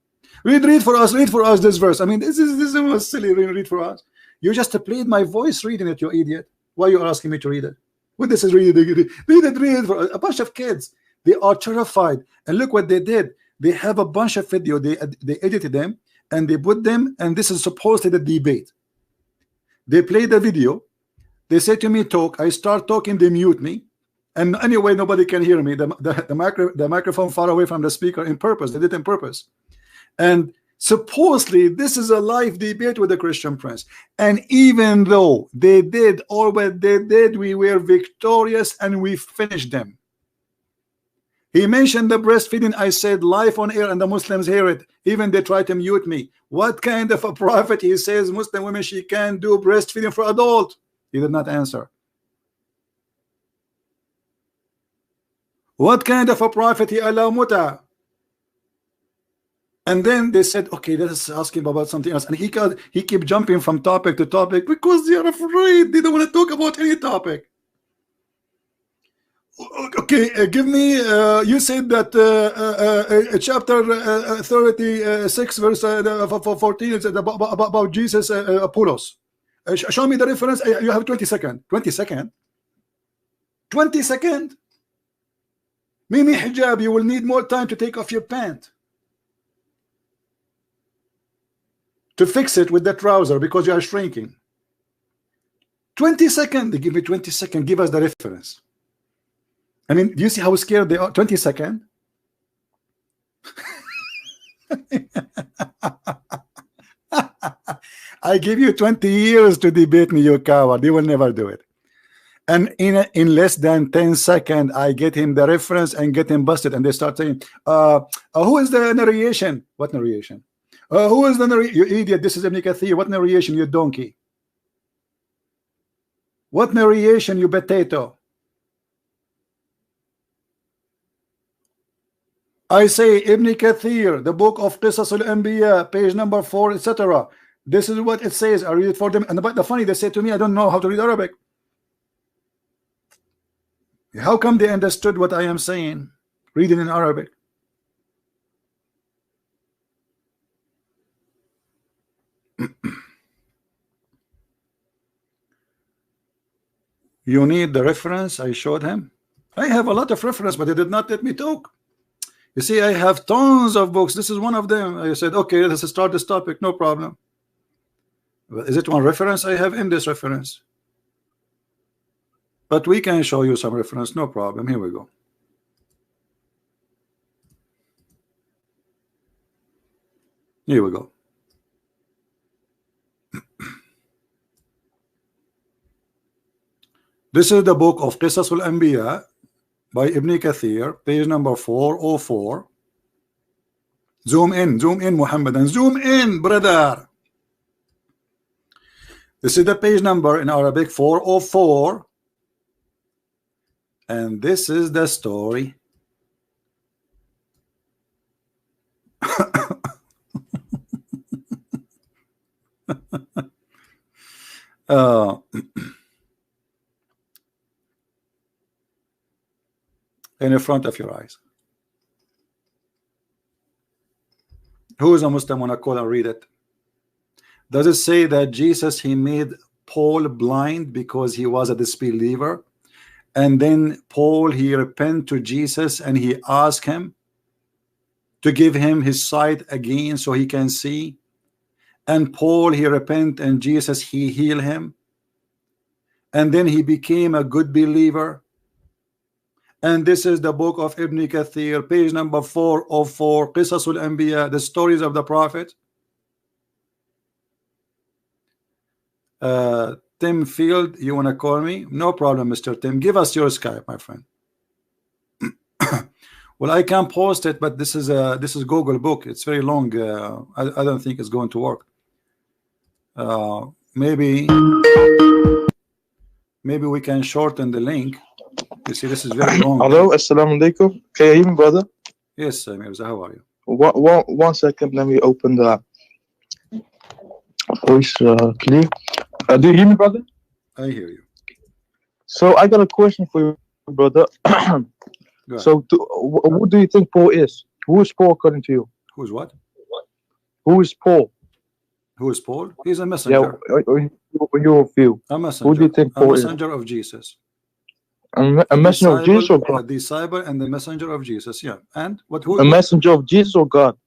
Read for us this verse. I mean, this is silly. Read for us. You just played my voice reading it, you idiot. Why are you asking me to read it? What this is read it for a bunch of kids. They are terrified. And look what they did. They have a bunch of video. They edited them and they put them, and this is supposedly the debate. They play the video. They say to me, talk. I start talking. They mute me. And anyway, nobody can hear me. The microphone far away from the speaker in purpose. They did it in purpose. And supposedly this is a live debate with the Christian Prince. And even though they did all what they did, we were victorious and we finished them. He mentioned the breastfeeding. I said live on air and the Muslims hear it. Even they try to mute me. What kind of a prophet? He says Muslim women, she can't do breastfeeding for adult. He did not answer. What kind of a prophet he allow muta? And then they said, okay, let us ask him about something else. And he kept jumping from topic to topic because they are afraid. They don't want to talk about any topic. Okay, give me, you said that chapter 36 verse 14 is about Jesus Apollos. Show me the reference. You have 20 seconds. 20 seconds? 20 seconds? Mimi Hijab, you will need more time to take off your pant. To fix it with the trouser because you are shrinking. 20 seconds. They give me 20 seconds. Give us the reference. I mean, do you see how scared they are? 20 seconds. I give you 20 years to debate me, you coward. You will never do it. And in less than 10 seconds, I get him the reference and get him busted. And they start saying, who is the narration? What narration? Who is the narration? You idiot. This is Ibn Kathir. What narration, you donkey? What narration, you potato? I say Ibn Kathir, the book of Qisas al-Anbiya, page number 4, etc. This is what it says. I read it for them. And the funny, they say to me, I don't know how to read Arabic. How come they understood what I am saying? Reading in Arabic. You need the reference. I showed him. I have a lot of reference, but they did not let me talk. You see, I have tons of books. This is one of them. I said, okay, let's start this topic. No problem. But is it one reference? I have in this reference. But we can show you some reference. No problem. Here we go. Here we go. This is the book of Qisas al-Anbiya by Ibn Kathir, page number 404. Zoom in, Muhammad, and zoom in, brother. This is the page number in Arabic, 404. And this is the story. In front of your eyes. Who is a Muslim? Wanna call and read it? Does it say that Jesus, he made Paul blind because he was a disbeliever, and then Paul, he repent to Jesus and he asked him to give him his sight again so he can see, and Paul, he repent and Jesus, he heal him, and then he became a good believer? And this is the book of Ibn Kathir, page number 404, Qisasul Anbiya, the stories of the prophet. Tim Field, you want to call me? No problem, Mr. Tim. Give us your Skype, my friend. Well, I can post it, but this is Google book. It's very long. I don't think it's going to work. Maybe we can shorten the link. You see, this is very long. Hello, assalamu alaikum. Can you hear me, brother? Yes, Mirza, how are you? One second, let me open the voice clear. Do you hear me, brother? I hear you. So I got a question for you, brother. So who do you think Paul is? Who is Paul according to you? Who's what? Who is Paul? Who is Paul? He's a messenger. Yeah, your view. A messenger. Who do you think Paul is? A messenger of Jesus. A messenger of Jesus or God? A disciple and the messenger of Jesus. Yeah. And what? Who? A messenger of Jesus or God?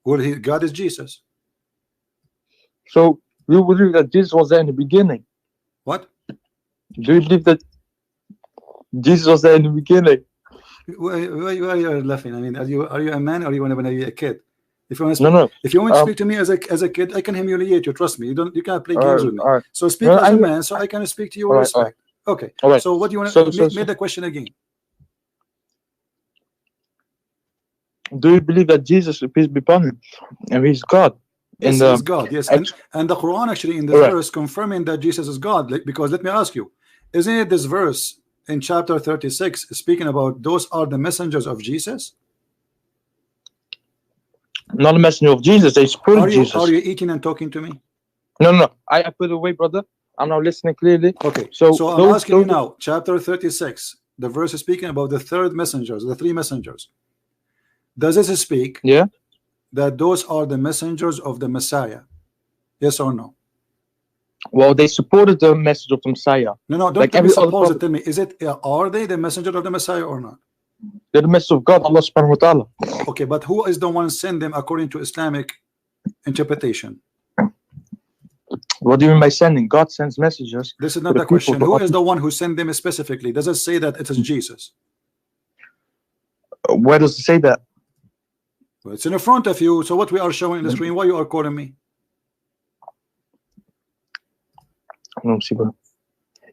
Well, God is Jesus. So you believe that Jesus was there in the beginning? What? Do you believe that Jesus was there in the beginning? Why are you laughing? I mean, are you a man or you want to be a kid? If you want to speak, if you want to speak to me as a kid, I can humiliate you. Trust me. You can't play games with me. Right. So speak as a man, so I can speak to you with respect. Okay. So what do you want to make the question again? Do you believe that Jesus, peace be upon him, and he's God? Yes, he's God. Yes, and the Quran actually in the verse confirming that Jesus is God. Because let me ask you, isn't it this verse in chapter 36 speaking about those are the messengers of Jesus? Not a messenger of Jesus. They support Jesus. Are you eating and talking to me? No. I put it away, brother. I'm now listening clearly. Okay. So I'm asking you now, chapter 36, the verse is speaking about the third messengers, the three messengers. Does it speak? Yeah. That those are the messengers of the Messiah? Yes or no? Well, they supported the message of the Messiah. No, don't tell me suppose it. Tell me, are they the messenger of the Messiah or not? They're the message of God, Allah subhanahu wa ta'ala. Okay, but who is the one send them according to Islamic interpretation? What do you mean by sending? God sends messages. This is not the question. Who is the one who sent them specifically? Does it say that it is Jesus? Where does it say that? Well, it's in front of you. So what we are showing on the screen, why you are calling me?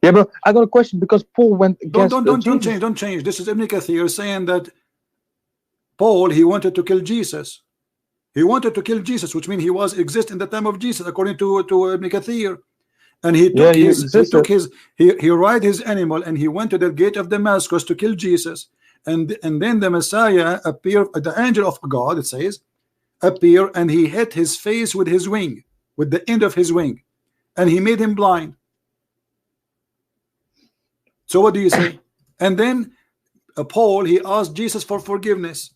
Yeah, but I got a question because Paul went against don't change. This is Ibn Kathir saying that Paul, he wanted to kill Jesus. He wanted to kill Jesus, which means he was exist in the time of Jesus, according to Ibn Kathir. And he took he ride his animal and he went to the gate of Damascus to kill Jesus. And then the Messiah appeared, the angel of God, it says, appeared, and he hit his face with his wing, with the end of his wing, and he made him blind. So what do you say? And then Paul, he asked Jesus for forgiveness.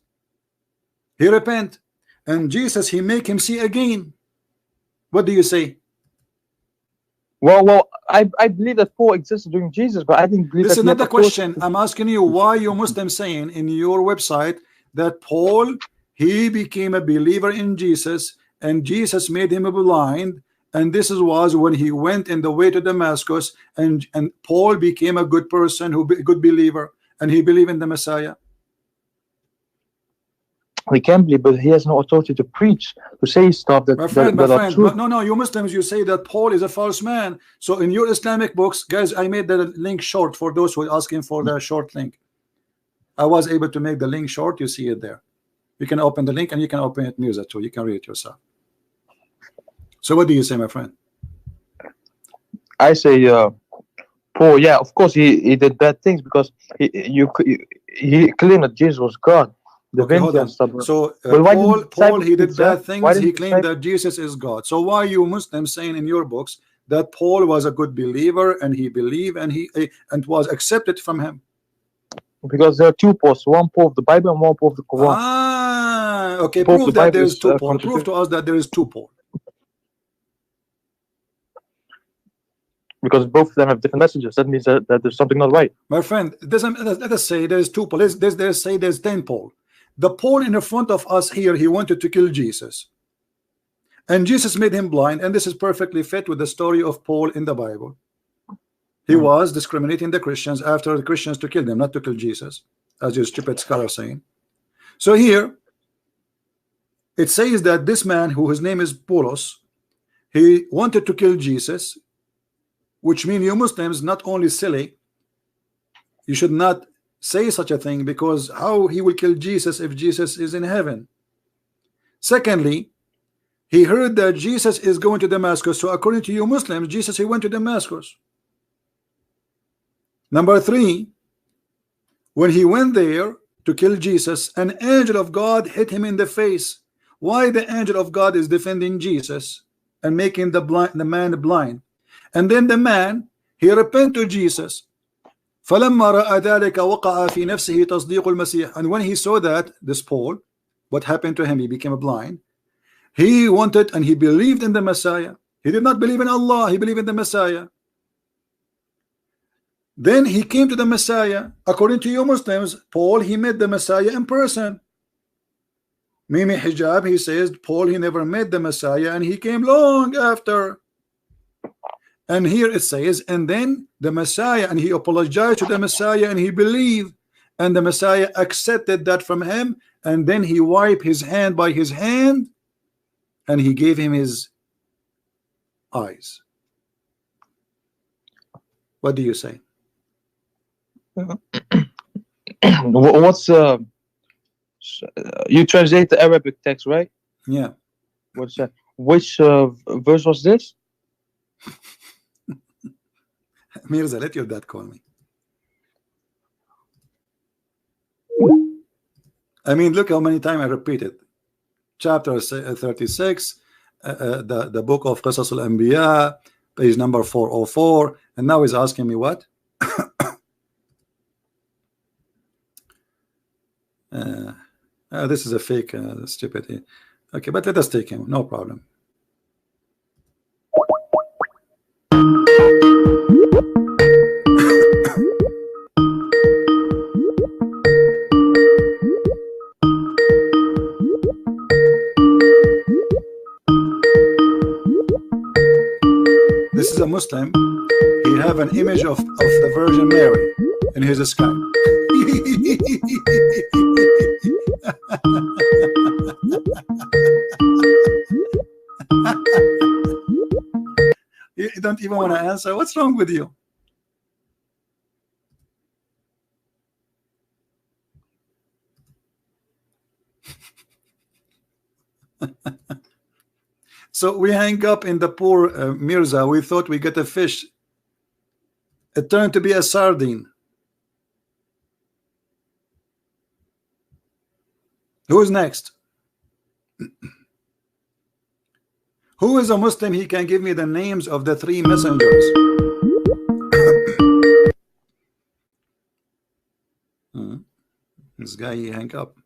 He repent, and Jesus, he make him see again. What do you say? Well, I believe that Paul existed during Jesus, but I didn't believe. This is not the question. I'm asking you, why you Muslims saying in your website that Paul, he became a believer in Jesus, and Jesus made him blind, and this was when he went in the way to Damascus, and Paul became a good person, good believer, and he believed in the Messiah. He can believe, but he has no authority to preach, to say stuff that, my friend, are true. No, you Muslims, you say that Paul is a false man. So in your Islamic books, guys, I made the link short for those who are asking for the short link. I was able to make the link short. You see it there. You can open the link and you can open it Mirza too. You can read it yourself. So what do you say, my friend? I say Paul, yeah, of course he did bad things because he claimed that Jesus was God. Okay, hold on. So Paul, he did bad things. He claimed that Jesus is God. So why you Muslims saying in your books that Paul was a good believer and he believed and was accepted from him? Because there are two Pauls, one Paul of the Bible and one Paul of the Quran. Okay, Paul, prove the that Bible there is is, two Paul. Prove contradictory. to us that there is two Paul. Because both of them have different messages. That means that there's something not right. My friend, it doesn't, let us say there's two Paul. Let's say there's 10 Paul. The Paul in the front of us here, he wanted to kill Jesus. And Jesus made him blind, and this is perfectly fit with the story of Paul in the Bible. He was discriminating the Christians after the Christians to kill them, not to kill Jesus, as your stupid scholar saying. So here, it says that this man, who his name is Paulos, he wanted to kill Jesus, which means you Muslims not only silly, you should not say such a thing, because how he will kill Jesus if Jesus is in heaven? Secondly, he heard that Jesus is going to Damascus, so according to you Muslims, Jesus, he went to Damascus. Number three, when he went there to kill Jesus, an angel of God hit him in the face. Why the angel of God is defending Jesus and making the man blind? And then the man, he repented to Jesus. فلما رأى ذلك وقع في نفسه تصديق المسيح. And when he saw that, this Paul, what happened to him? He became blind. He wanted and he believed in the Messiah. He did not believe in Allah, he believed in the Messiah. Then he came to the Messiah. According to you Muslims, Paul, he met the Messiah in person. Mohammed Hijab, he says Paul, he never met the Messiah and he came long after. And here it says, and then the Messiah, and he apologized to the Messiah and he believed, and the Messiah accepted that from him, and then he wiped his hand by his hand and he gave him his eyes. What do you say? What's you translate the Arabic text, right? Yeah. What's that? Which verse was this? Mirza, let your dad call me. I mean, look how many times I repeated. Chapter 36, the book of Qasas al-Anbiya, page number 404, and now he's asking me what? This is a fake stupid. Okay, but let us take him, no problem. This is a Muslim. He have an image of the Virgin Mary in his Skype. You don't even want to answer. What's wrong with you? So we hang up in the poor Mirza. We thought we get a fish. It turned to be a sardine. Who's next? Who is a Muslim? He can give me the names of the three messengers. This guy, he hang up.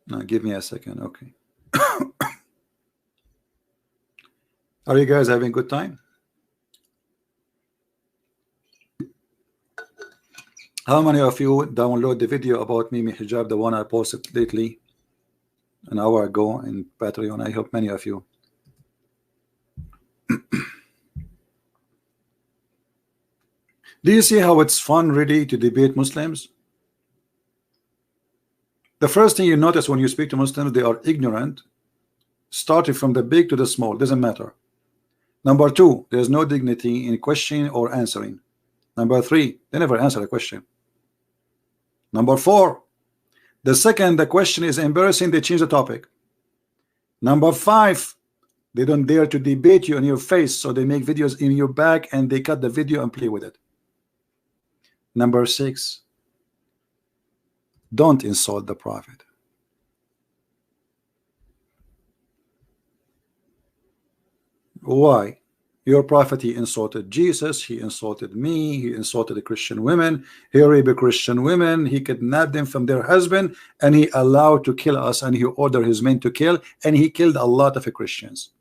Now give me a second. Okay. Are you guys having a good time? How many of you download the video about Mohammed Hijab, the one I posted lately an hour ago in Patreon? I hope many of you. Do you see how it's fun really to debate Muslims? The first thing you notice when you speak to Muslims, they are ignorant, starting from the big to the small, doesn't matter. Number two, there's no dignity in questioning or answering. Number three, they never answer a question. Number four, the second the question is embarrassing, they change the topic. Number five, they don't dare to debate you in your face, so they make videos in your back and they cut the video and play with it. Number six, don't insult the Prophet. Why? Your prophet, he insulted Jesus, he insulted me, he insulted the Christian women, he raped Christian women, he kidnapped them from their husband, and he allowed to kill us, and he ordered his men to kill, and he killed a lot of Christians.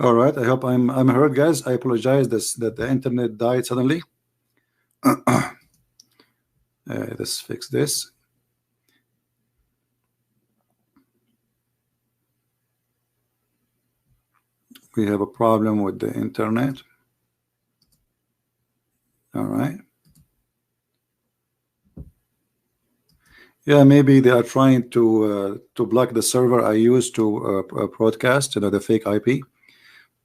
All right, I hope I'm heard, guys. I apologize that the internet died suddenly. Let's fix this. We have a problem with the internet. All right. Yeah, maybe they are trying to block the server I use to broadcast, the fake IP.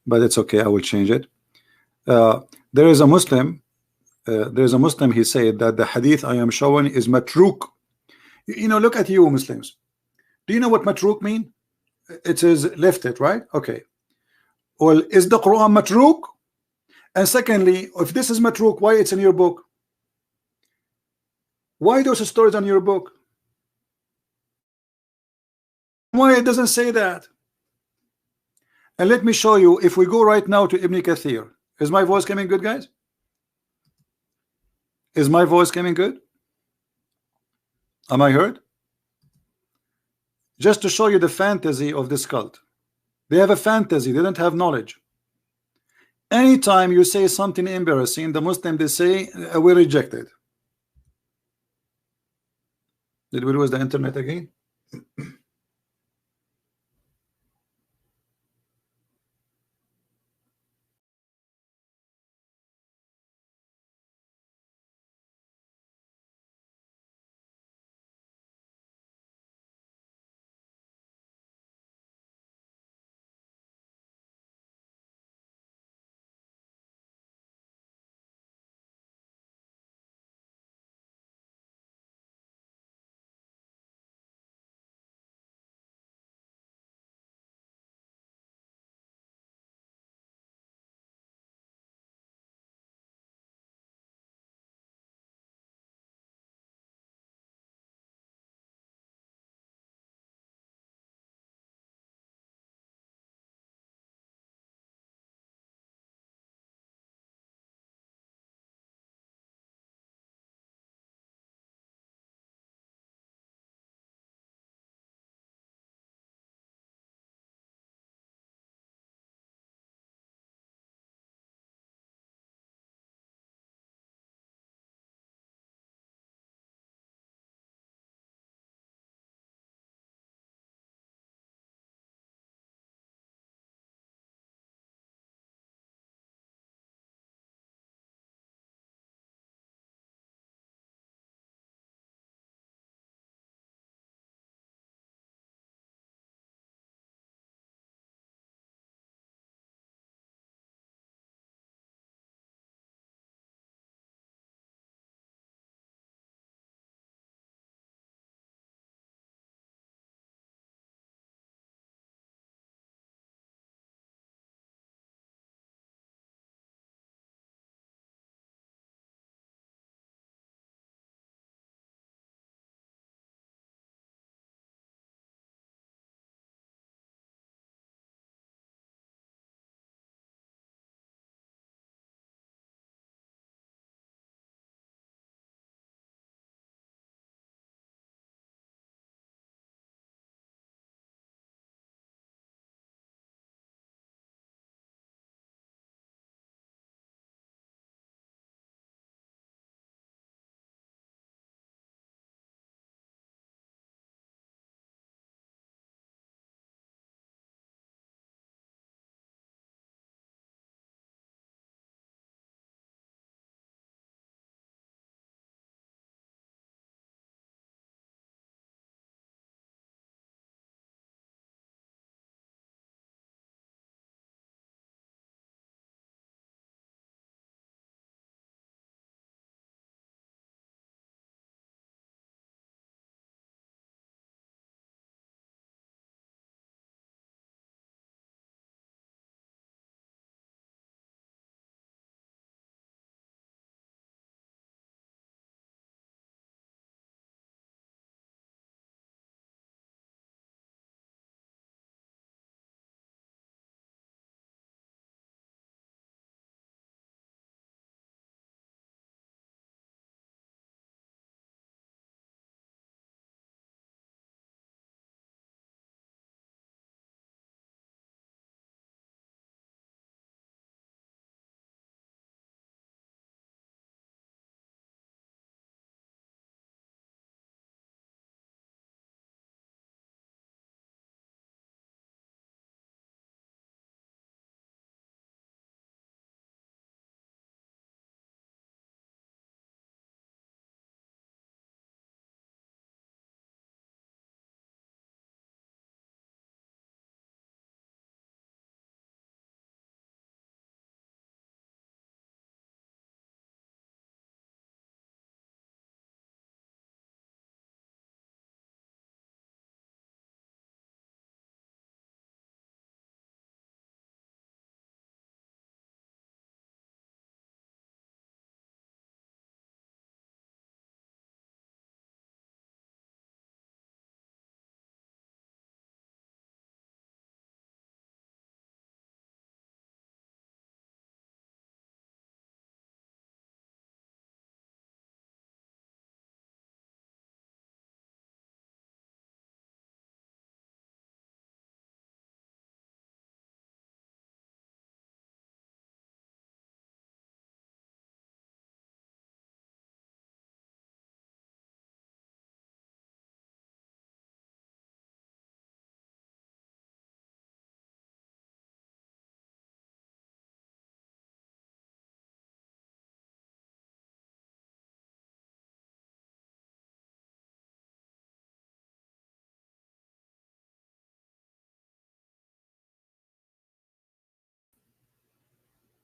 But it's okay. I will change it. There is a Muslim. He said that the hadith I am showing is matruk. Look at you Muslims. Do you know what matruk mean? It is lifted, right? Okay. Well, is the Quran matruk? And secondly, if this is matruk, why it's in your book? Why those stories on your book? Why it doesn't say that? And let me show you. If we go right now to Ibn Kathir, is my voice coming good, guys? Is my voice coming good? Am I heard? Just to show you the fantasy of this cult. They have a fantasy. They don't have knowledge. Anytime you say something embarrassing, the Muslim, they say we reject it. Did we lose the internet again?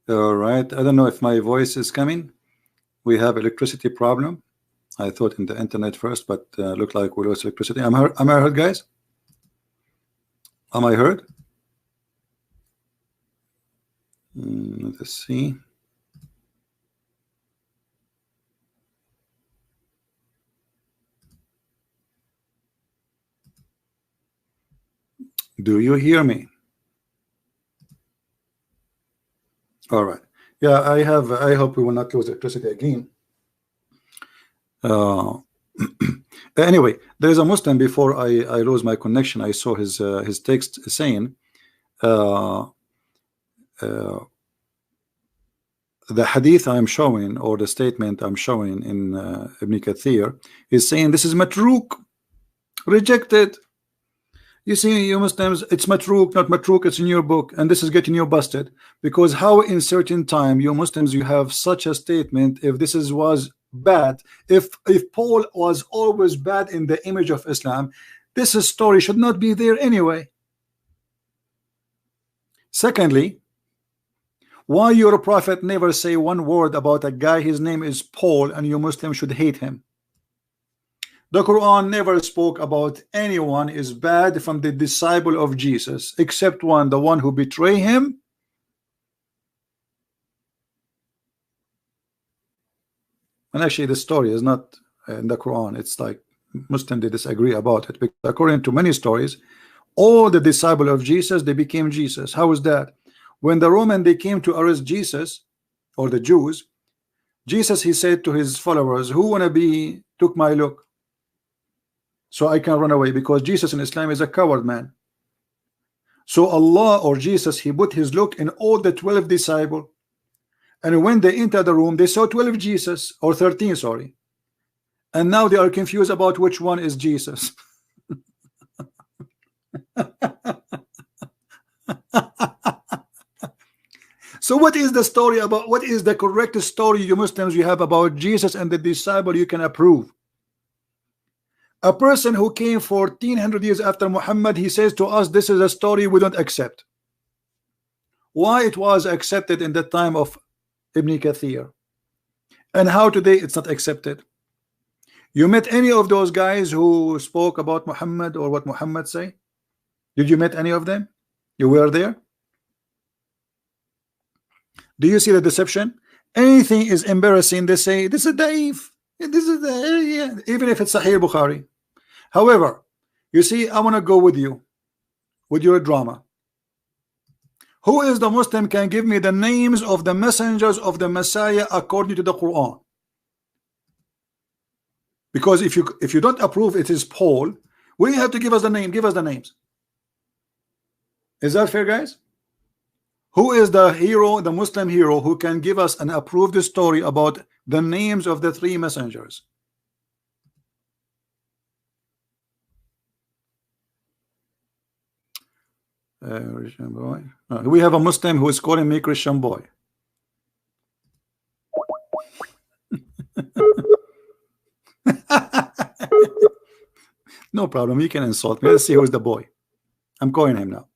All right. I don't know if my voice is coming. We have electricity problem. I thought in the internet first, but look like we lost electricity. Am I heard, guys? Am I heard? Let's see. Do you hear me? All right. Yeah, I hope we will not lose electricity again. Anyway, there is a Muslim. Before I lose my connection, I saw his text saying the hadith I'm showing, or the statement I'm showing in Ibn Kathir, is saying this is matruk, rejected. You see, you Muslims, it's matruk, not matruk, it's in your book, and this is getting you busted. Because how in certain time, you Muslims, you have such a statement, if this was bad, if Paul was always bad in the image of Islam, this story should not be there anyway. Secondly, why your prophet never say one word about a guy, his name is Paul, and you Muslims should hate him? The Quran never spoke about anyone is bad from the disciple of Jesus, except one, the one who betray him. And actually the story is not in the Quran. It's like Muslims, they disagree about it, because according to many stories, all the disciple of Jesus, they became Jesus. How is that? When the Roman, they came to arrest Jesus, or the Jews, Jesus, he said to his followers, who wanna be took my look so I can run away? Because Jesus in Islam is a coward man. So Allah, or Jesus, he put his look in all the 12 disciples, and when they entered the room, they saw 12 Jesus, or 13, sorry, and now they are confused about which one is Jesus. So what is the story about? What is the correct story, you Muslims, you have about Jesus and the disciple you can approve? A person who came 1400 years after Muhammad, he says to us, this is a story we don't accept. Why it was accepted in the time of Ibn Kathir, and how today it's not accepted? You met any of those guys who spoke about Muhammad or what Muhammad say? Did you met any of them? You were there? Do you see the deception? Anything is embarrassing, they say this is daif. This is yeah, even if it's Sahih Bukhari. However, you see, I want to go with you with your drama. Who is the Muslim can give me the names of the messengers of the Messiah according to the Quran? Because if you don't approve it is Paul, we have to give us the name. Give us the names. Is that fair, guys? Who is the hero, the Muslim hero, who can give us and approve the story about the names of the 3 messengers? Christian boy. We have a Muslim who is calling me Christian boy. No problem, you can insult me. Let's see who's the boy. I'm calling him now.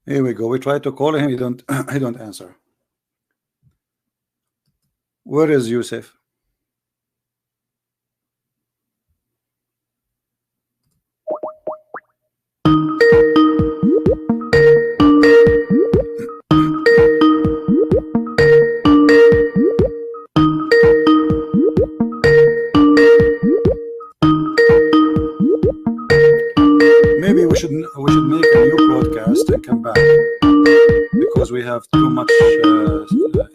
Here we go. We try to call him. He don't answer. Where is Yusuf? Maybe we should make a new broadcast and come back, because we have too much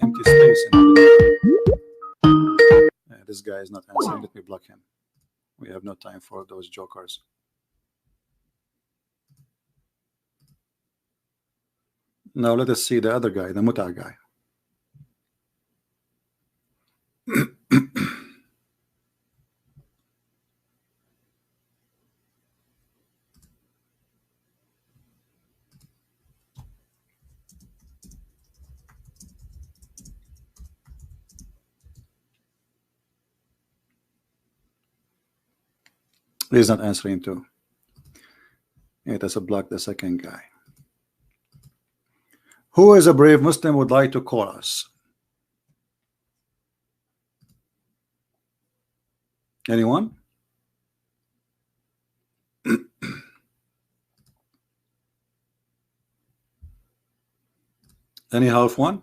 empty space in the this guy is not answering. Let me block him. We have no time for those jokers. Now let us see the other guy, the Muta guy. He's not answering too. It has blocked the second guy. Who is a brave Muslim would like to call us? Anyone? Any half one?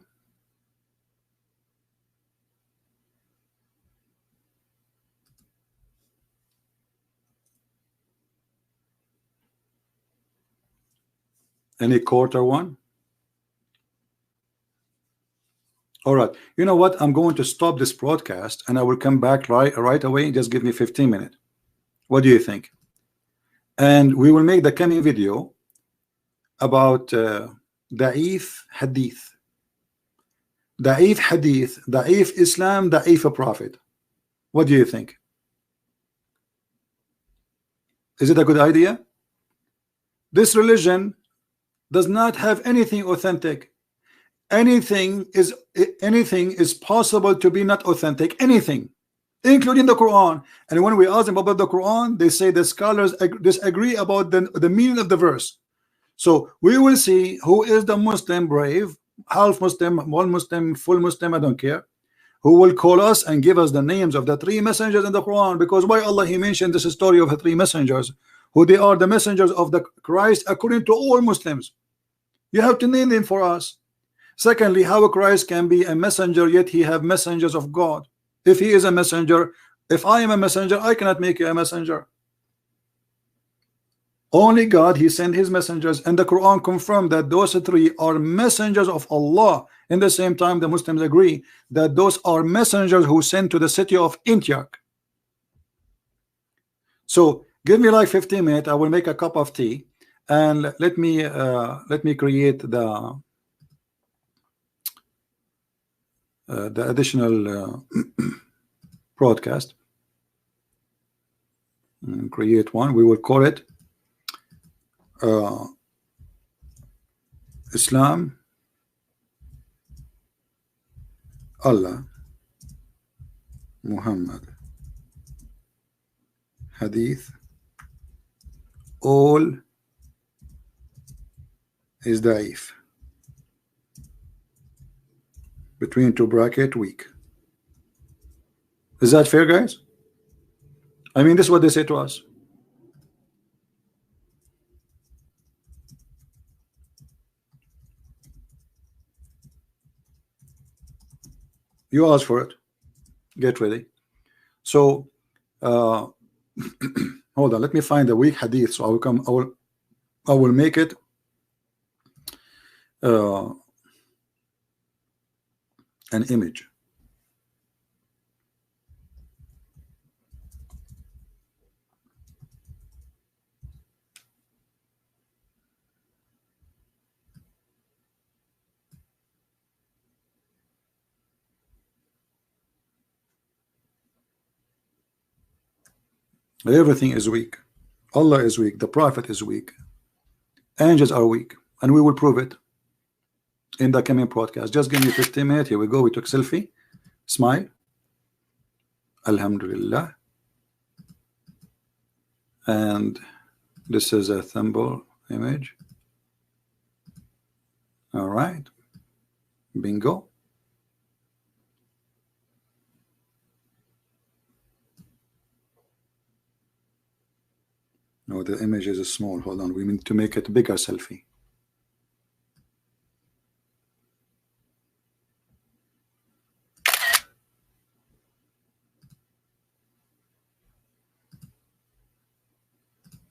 Any quarter one? All right. You know what? I'm going to stop this broadcast and I will come back right away. Just give me 15 minutes. What do you think? And we will make the coming video about Da'if Hadith. Da'if Hadith, Da'if Islam, Da'if Prophet. What do you think? Is it a good idea? This religion does not have anything authentic. Anything is possible to be not authentic. Anything, including the Quran. And when we ask them about the Quran, they say the scholars disagree about the meaning of the verse. So we will see who is the Muslim brave, half Muslim, one Muslim, full Muslim, I don't care, who will call us and give us the names of the three messengers in the Quran. Because why Allah He mentioned this story of the three messengers, who they are the messengers of the Christ according to all Muslims. You have to name them for us. Secondly, how Christ can be a messenger yet he have messengers of God. If he is a messenger, if I am a messenger, I cannot make you a messenger. Only God, he sent his messengers, and the Quran confirmed that those three are messengers of Allah. In the same time, the Muslims agree that those are messengers who sent to the city of Antioch. So give me like 15 minutes. I will make a cup of tea and let me create the additional broadcast and create one. We will call it Islam, Allah, Muhammad, Hadith, all is Da'if. Between two bracket weak. Is that fair, guys? I mean, this is what they say to us. You ask for it. Get ready. So hold on, let me find the weak hadith. So I will make it an image. Everything is weak. Allah is weak. The Prophet is weak. Angels are weak, and we will prove it in the coming podcast. Just give me 15 minutes. Here we go. We took selfie. Smile. Alhamdulillah. And this is a thumbnail image. All right. Bingo. No, the image is small. Hold on. We need to make it bigger selfie.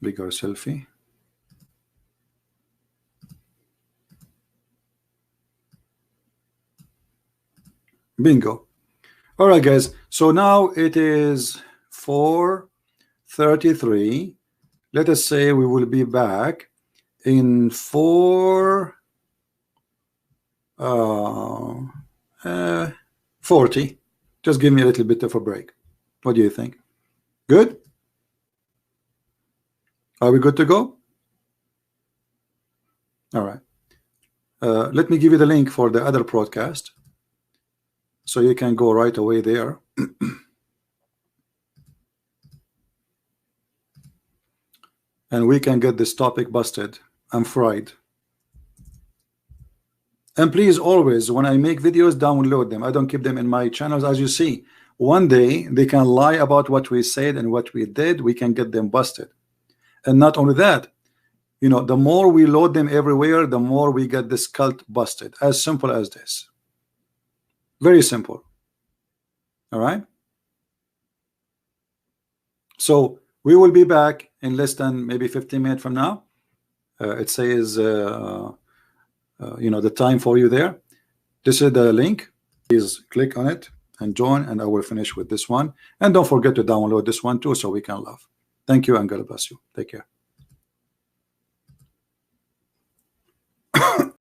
Bigger selfie. Bingo. All right, guys. So now it is 4:33. Let us say we will be back in 4:40. Just give me a little bit of a break. What do you think? Good? Are we good to go? All right. Let me give you the link for the other broadcast, so you can go right away there. and we can get this topic busted and fried. And please, always, when I make videos, download them. I don't keep them in my channels. As you see, one day they can lie about what we said and what we did. We can get them busted. And not only that, you know, the more we load them everywhere, the more we get this cult busted. As simple as this. Very simple. All right. So we will be back in less than maybe 15 minutes from now. It says you know, the time for you there. This is the link. Please click on it and join, and I will finish with this one. And don't forget to download this one too, so we can laugh. Thank you, and God bless you. Take care.